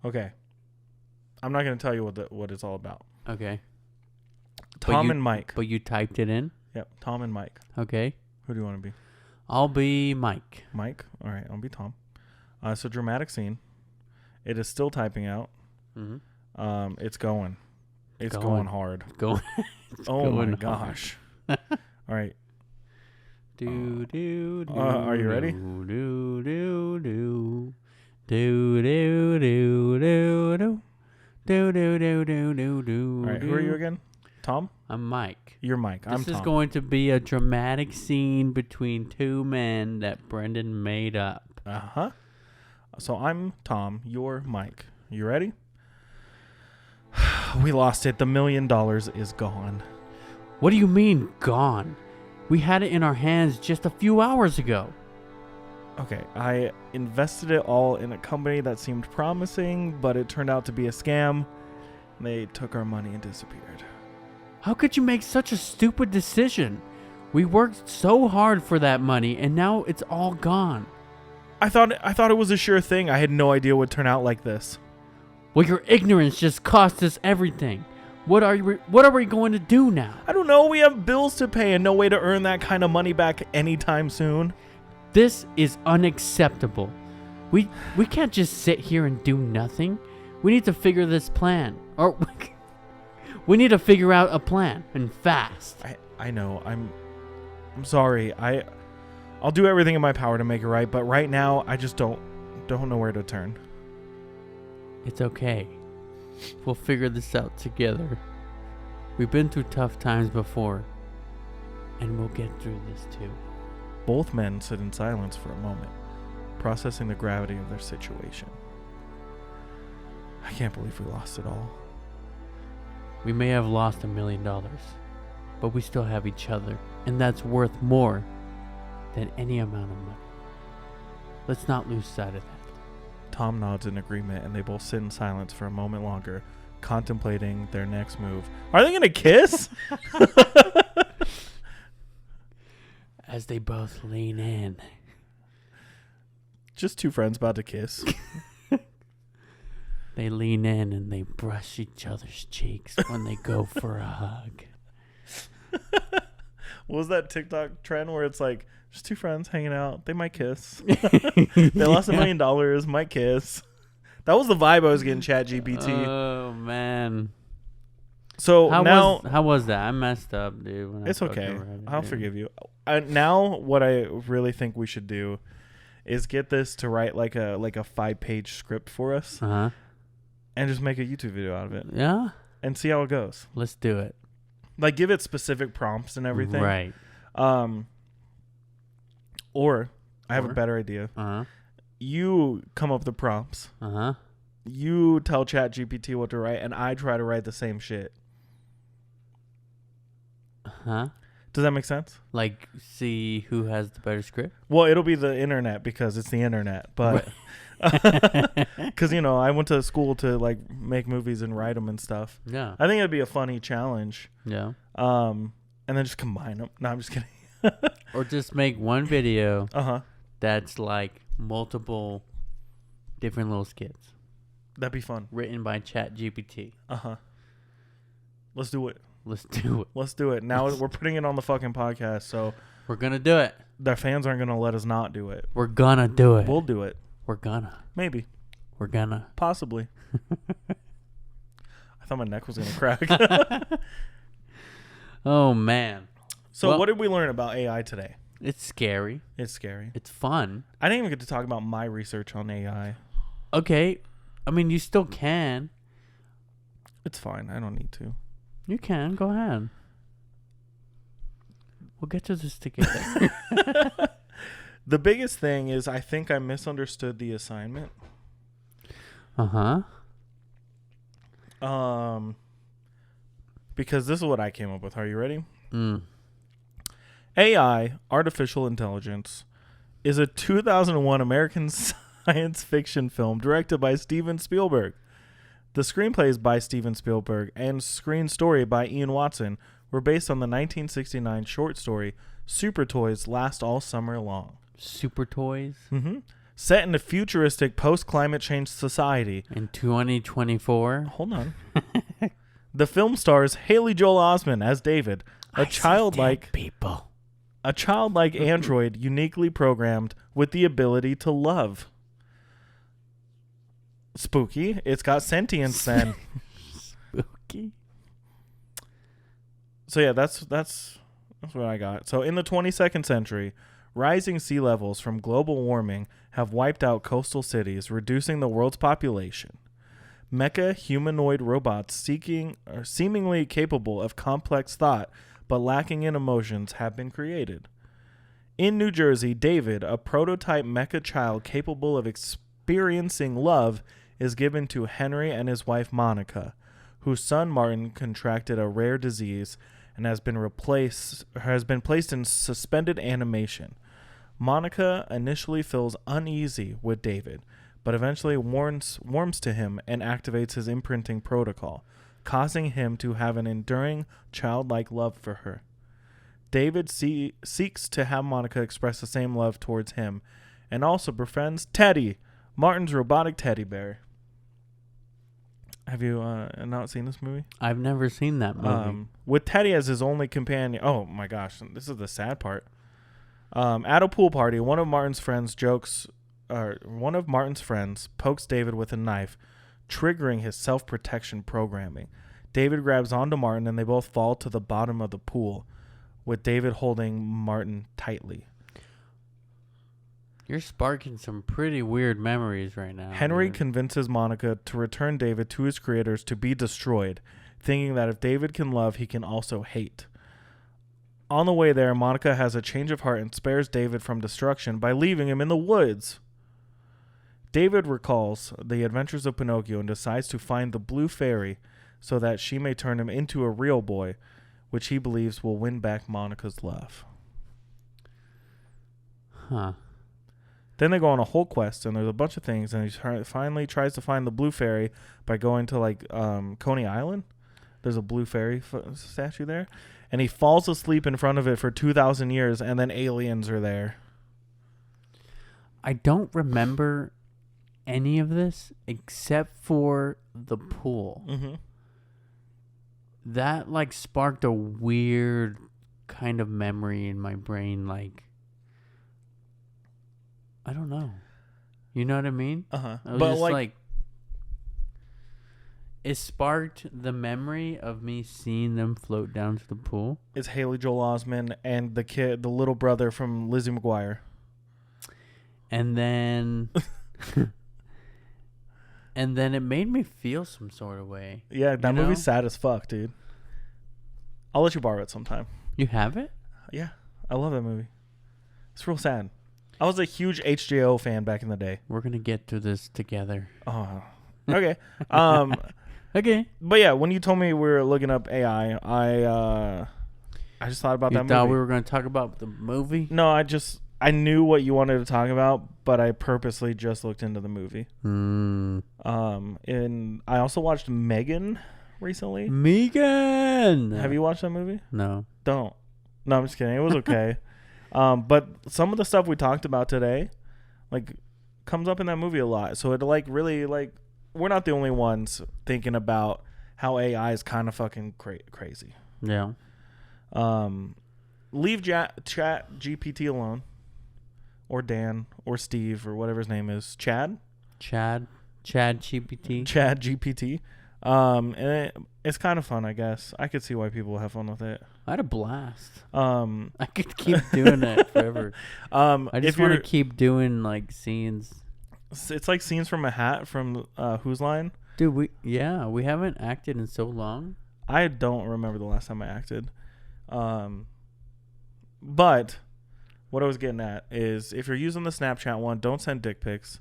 B: Okay. I'm not going to tell you what it's all about.
A: Okay.
B: Tom and Mike.
A: But you typed it in?
B: Yep, Tom and Mike.
A: Okay.
B: Who do you want to be?
A: I'll be Mike.
B: Mike? All right, I'll be Tom. It's a dramatic scene. It is still typing out.
A: Mm-hmm.
B: It's going. It's going hard.
A: Going.
B: Oh my gosh. All right.
A: Are
B: you ready? All right, who are you again? Tom?
A: I'm Mike.
B: You're Mike. I'm Tom.
A: This is going to be a dramatic scene between two men that Brendan made up.
B: Uh-huh. So I'm Tom. You're Mike. You ready? We lost it. The $1 million is gone.
A: What do you mean, gone? We had it in our hands just a few hours ago.
B: Okay, I invested it all in a company that seemed promising, but it turned out to be a scam. They took our money and disappeared.
A: How could you make such a stupid decision? We worked so hard for that money, and now it's all gone.
B: I thought it was a sure thing. I had no idea it would turn out like this.
A: Well, your ignorance just cost us everything. What are we going to do now?
B: I don't know. We have bills to pay and no way to earn that kind of money back anytime soon.
A: This is unacceptable. We can't just sit here and do nothing. We need to figure this plan. Or we need to figure out a plan, and fast.
B: I know. I'm sorry. I'll do everything in my power to make it right, but right now I just don't know where to turn.
A: It's okay. We'll figure this out together. We've been through tough times before, and we'll get through this too.
B: Both men sit in silence for a moment, processing the gravity of their situation. I can't believe we lost it all.
A: We may have lost $1 million, but we still have each other, and that's worth more than any amount of money. Let's not lose sight of that.
B: Tom nods in agreement, and they both sit in silence for a moment longer, contemplating their next move. Are they going to kiss?
A: As they both lean in.
B: Just two friends about to kiss.
A: They lean in and they brush each other's cheeks when they go for a hug.
B: What was that TikTok trend where it's like, just two friends hanging out, they might kiss. They lost $1 million, might kiss. That was the vibe I was getting ChatGPT.
A: Oh, man.
B: So
A: how was that? I messed up, dude.
B: It's okay. I'll forgive you. Now what I really think we should do is get this to write like a 5-page script for us.
A: Uh-huh.
B: And just make a YouTube video out of it.
A: Yeah?
B: And see how it goes.
A: Let's do it.
B: Like, give it specific prompts and everything.
A: Right.
B: Or I have a better idea.
A: Uh-huh.
B: You come up with the prompts.
A: Uh-huh.
B: You tell ChatGPT what to write, and I try to write the same shit.
A: Huh?
B: Does that make sense?
A: Like, see who has the better script?
B: Well, it'll be the internet because it's the internet. But because, I went to school to, like, make movies and write them and stuff.
A: Yeah.
B: I think it'd be a funny challenge.
A: Yeah.
B: And then just combine them. No, I'm just kidding.
A: Or just make one video
B: Uh-huh.
A: that's, like, multiple different little skits.
B: That'd be fun.
A: Written by ChatGPT.
B: Uh-huh. Let's do it.
A: Let's do it.
B: Let's do it. Now we're putting it on the fucking podcast, so
A: We're gonna do it.
B: the fans aren't going to let us not do it.
A: We're gonna do it.
B: We'll do it.
A: We're gonna.
B: Maybe.
A: We're gonna.
B: Possibly. I thought my neck was going to crack.
A: Oh, man.
B: So what did we learn about AI today?
A: It's scary.
B: It's scary.
A: It's fun.
B: I didn't even get to talk about my research on AI.
A: Okay. I mean, you still can.
B: It's fine. I don't need to.
A: You can. Go ahead. We'll get to this together.
B: The biggest thing is I think I misunderstood the assignment.
A: Uh-huh.
B: Because this is what I came up with. Are you ready?
A: Mm.
B: AI, artificial intelligence, is a 2001 American science fiction film directed by Steven Spielberg. The screenplays by Steven Spielberg and screen story by Ian Watson were based on the 1969 short story Super Toys Last All Summer Long.
A: Super Toys?
B: Mm-hmm. Set in a futuristic post-climate change society.
A: In 2024?
B: Hold on. The film stars Haley Joel Osment as David, a childlike android uniquely programmed with the ability to love. Spooky. It's got sentience then.
A: Spooky.
B: So yeah, that's what I got. So in the 22nd century, rising sea levels from global warming have wiped out coastal cities, reducing the world's population. Mecha humanoid robots seemingly capable of complex thought but lacking in emotions have been created. In New Jersey, David, a prototype mecha child capable of experiencing love, is given to Henry and his wife Monica, whose son Martin contracted a rare disease and has been placed in suspended animation. Monica initially feels uneasy with David, but eventually warms to him and activates his imprinting protocol, causing him to have an enduring childlike love for her. David seeks to have Monica express the same love towards him, and also befriends Teddy, Martin's robotic teddy bear. Have you not seen this movie?
A: I've never seen that movie.
B: With Teddy as his only companion. Oh my gosh, this is the sad part. At a pool party, one of Martin's friends pokes David with a knife, triggering his self-protection programming. David grabs onto Martin and they both fall to the bottom of the pool, with David holding Martin tightly.
A: You're sparking some pretty weird memories right now.
B: Henry convinces Monica to return David to his creators to be destroyed, thinking that if David can love, he can also hate. On the way there, Monica has a change of heart and spares David from destruction by leaving him in the woods. David recalls the adventures of Pinocchio and decides to find the blue fairy so that she may turn him into a real boy, which he believes will win back Monica's love.
A: Huh.
B: Then they go on a whole quest, and there's a bunch of things, and he finally tries to find the blue fairy by going to, Coney Island. There's a blue fairy statue there. And he falls asleep in front of it for 2,000 years, and then aliens are there.
A: I don't remember any of this except for the pool.
B: Mm-hmm.
A: That, sparked a weird kind of memory in my brain, I don't know. You know what I mean?
B: Uh-huh.
A: But it sparked the memory of me seeing them float down to the pool.
B: It's Haley Joel Osment and the little brother from Lizzie McGuire.
A: And then and then it made me feel some sort of way.
B: Yeah, that movie's sad as fuck, dude. I'll let you borrow it sometime.
A: You have it?
B: Yeah, I love that movie. It's real sad. I was a huge HJO fan back in the day.
A: We're gonna get through this together.
B: Oh, okay.
A: Okay.
B: But yeah, when you told me we were looking up AI, I just thought about that movie.
A: You thought we were gonna talk about the movie?
B: No, I knew what you wanted to talk about, but I purposely just looked into the movie. And I also watched Megan recently.
A: Megan.
B: Have you watched that movie?
A: No.
B: Don't. No, I'm just kidding. It was okay. But some of the stuff we talked about today, comes up in that movie a lot. So it really we're not the only ones thinking about how AI is kind of fucking crazy.
A: Yeah.
B: Leave ChatGPT alone, or Dan, or Steve, or whatever his name is. Chad
A: GPT.
B: ChatGPT. And it's kind of fun, I guess. I could see why people have fun with it.
A: I had a blast. I could keep doing it forever. I just want to keep doing scenes.
B: It's like scenes from a hat from Whose Line?
A: Dude, we haven't acted in so long.
B: I don't remember the last time I acted. But what I was getting at is if you're using the Snapchat one, don't send dick pics.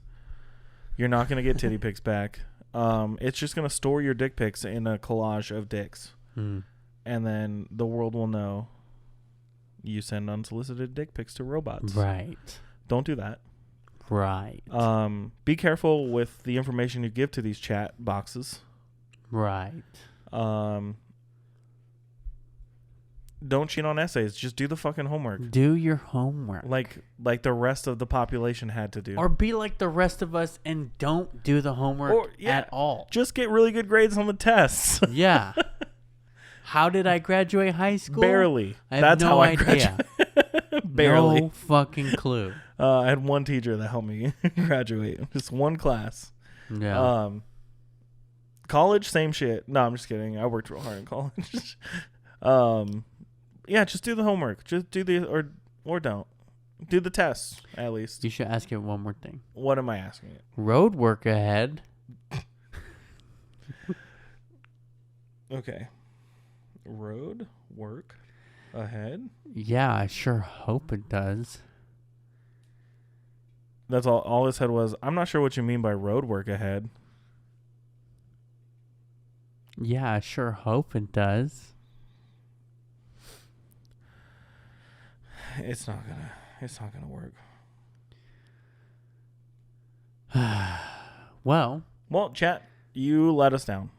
B: You're not going to get titty pics back. It's just going to store your dick pics in a collage of dicks. And then the world will know you send unsolicited dick pics to robots.
A: Right.
B: Don't do that.
A: Right.
B: Be careful with the information you give to these chat boxes.
A: Right.
B: Don't cheat on essays. Just do the fucking homework.
A: Do your homework.
B: Like the rest of the population had to do.
A: Or be like the rest of us and don't do the homework at all.
B: Just get really good grades on the tests.
A: Yeah. How did I graduate high school?
B: Barely.
A: I have
B: That's
A: no
B: how I
A: idea.
B: graduated. Barely.
A: No fucking clue.
B: I had one teacher that helped me graduate. Just one class.
A: Yeah.
B: College, same shit. No, I'm just kidding. I worked real hard in college. Yeah, just do the homework. Just do or don't. Do the tests, at least.
A: You should ask it one more thing.
B: What am I asking it?
A: Road work ahead.
B: Okay. Road work ahead?
A: Yeah, I sure hope it does.
B: That's all it said was, I'm not sure what you mean by road work ahead.
A: Yeah, I sure hope it does.
B: It's not gonna work.
A: Well,
B: chat, you let us down.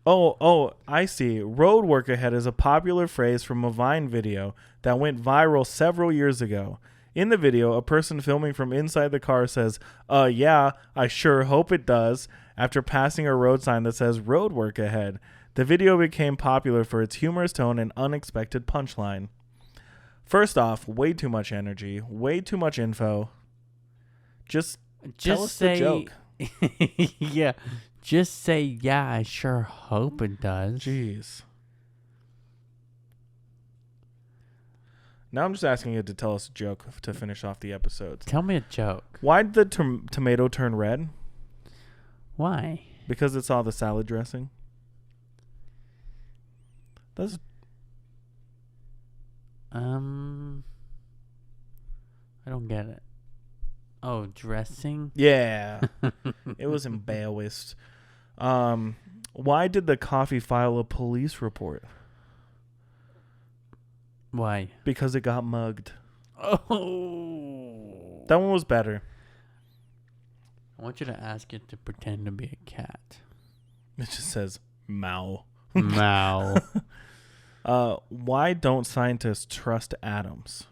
B: Oh, I see. Road work ahead is a popular phrase from a Vine video that went viral several years ago. In the video, a person filming from inside the car says, yeah, I sure hope it does, after passing a road sign that says road work ahead. The video became popular for its humorous tone and unexpected punchline. First off, way too much energy, way too much info. Just tell us the joke.
A: Yeah. Just say, yeah, I sure hope it does.
B: Jeez. Now I'm just asking you to tell us a joke to finish off the episode.
A: Tell me a joke.
B: Why did the tomato turn red?
A: Why?
B: Because it saw the salad dressing. That's...
A: I don't get it. Oh, dressing?
B: Yeah. It was embarrassed. Why did the coffee file a police report?
A: Why?
B: Because it got mugged.
A: Oh.
B: That one was better.
A: I want you to ask it to pretend to be a cat.
B: It just says meow.
A: Meow.
B: Why don't scientists trust atoms?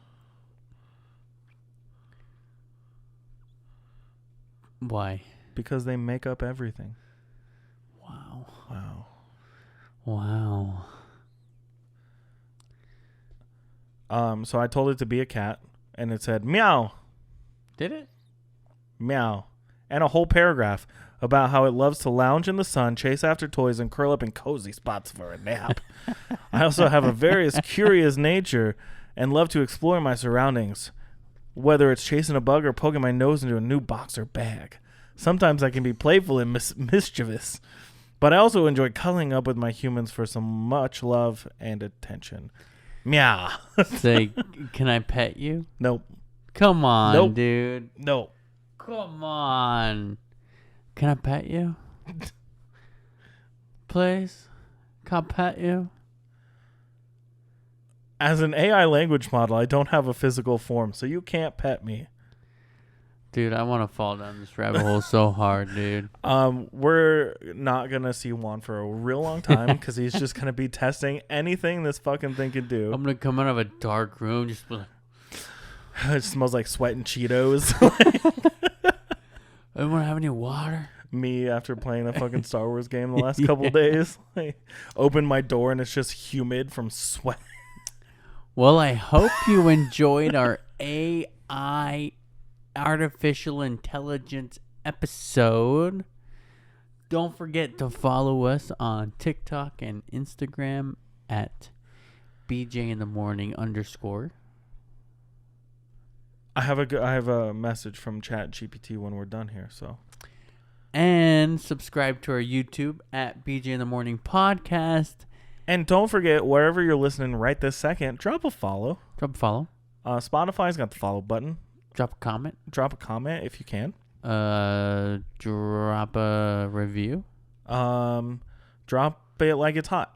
A: Why?
B: Because they make up everything.
A: Wow.
B: Wow.
A: Wow.
B: So I told it to be a cat, and it said meow.
A: Did it?
B: Meow. And a whole paragraph about how it loves to lounge in the sun, chase after toys, and curl up in cozy spots for a nap. I also have a very curious nature and love to explore my surroundings, whether it's chasing a bug or poking my nose into a new box or bag. Sometimes I can be playful and mischievous, but I also enjoy cuddling up with my humans for some much love and attention. Meow.
A: Say, can I pet you?
B: Nope.
A: Come on,
B: Nope.
A: dude.
B: Nope.
A: Come on. Can I pet you? Please? Can I pet you?
B: As an AI language model, I don't have a physical form, so you can't pet me.
A: Dude, I want to fall down this rabbit hole so hard, dude.
B: We're not going to see Juan for a real long time because he's just going to be testing anything this fucking thing can do.
A: I'm going to come out of a dark room just be like,
B: It smells like sweat and Cheetos.
A: anyone have any water?
B: Me after playing the fucking Star Wars game the last couple days. Like, open my door and it's just humid from sweat.
A: Well, I hope you enjoyed our AI artificial intelligence episode. Don't forget to follow us on TikTok and Instagram at BJinthemorning_.
B: I have a message from ChatGPT when we're done here, so. And
A: subscribe to our YouTube at BJ in the Morning Podcast.
B: And don't forget, wherever you're listening right this second, drop a follow. Spotify's got the follow button.
A: Drop a comment.
B: Drop a comment if you can.
A: Drop a review.
B: Drop it like it's hot.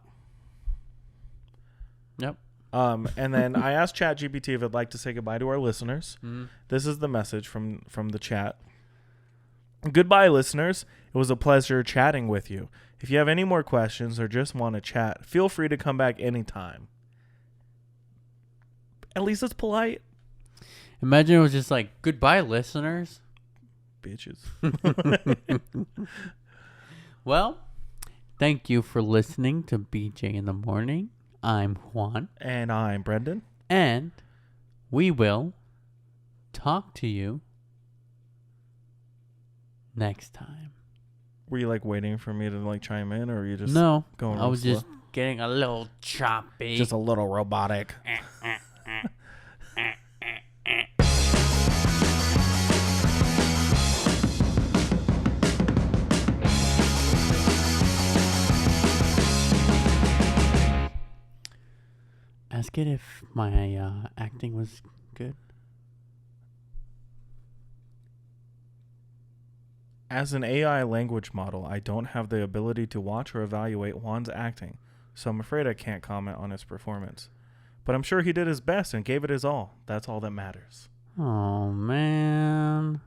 A: Yep.
B: And then I asked ChatGPT if it'd like to say goodbye to our listeners.
A: Mm-hmm.
B: This is the message from the chat. Goodbye, listeners. It was a pleasure chatting with you. If you have any more questions or just want to chat, feel free to come back anytime. At least it's polite.
A: Imagine it was just like, goodbye, listeners.
B: Bitches.
A: Well, thank you for listening to BJ in the Morning. I'm Juan.
B: And I'm Brendan.
A: And we will talk to you next time.
B: Were you like waiting for me to like chime in, or were you just going
A: I was
B: slow?
A: just getting a little choppy.
B: Just a little robotic.
A: Ask it if my acting was good.
B: As an AI language model, I don't have the ability to watch or evaluate Juan's acting, so I'm afraid I can't comment on his performance. But I'm sure he did his best and gave it his all. That's all that matters.
A: Oh, man.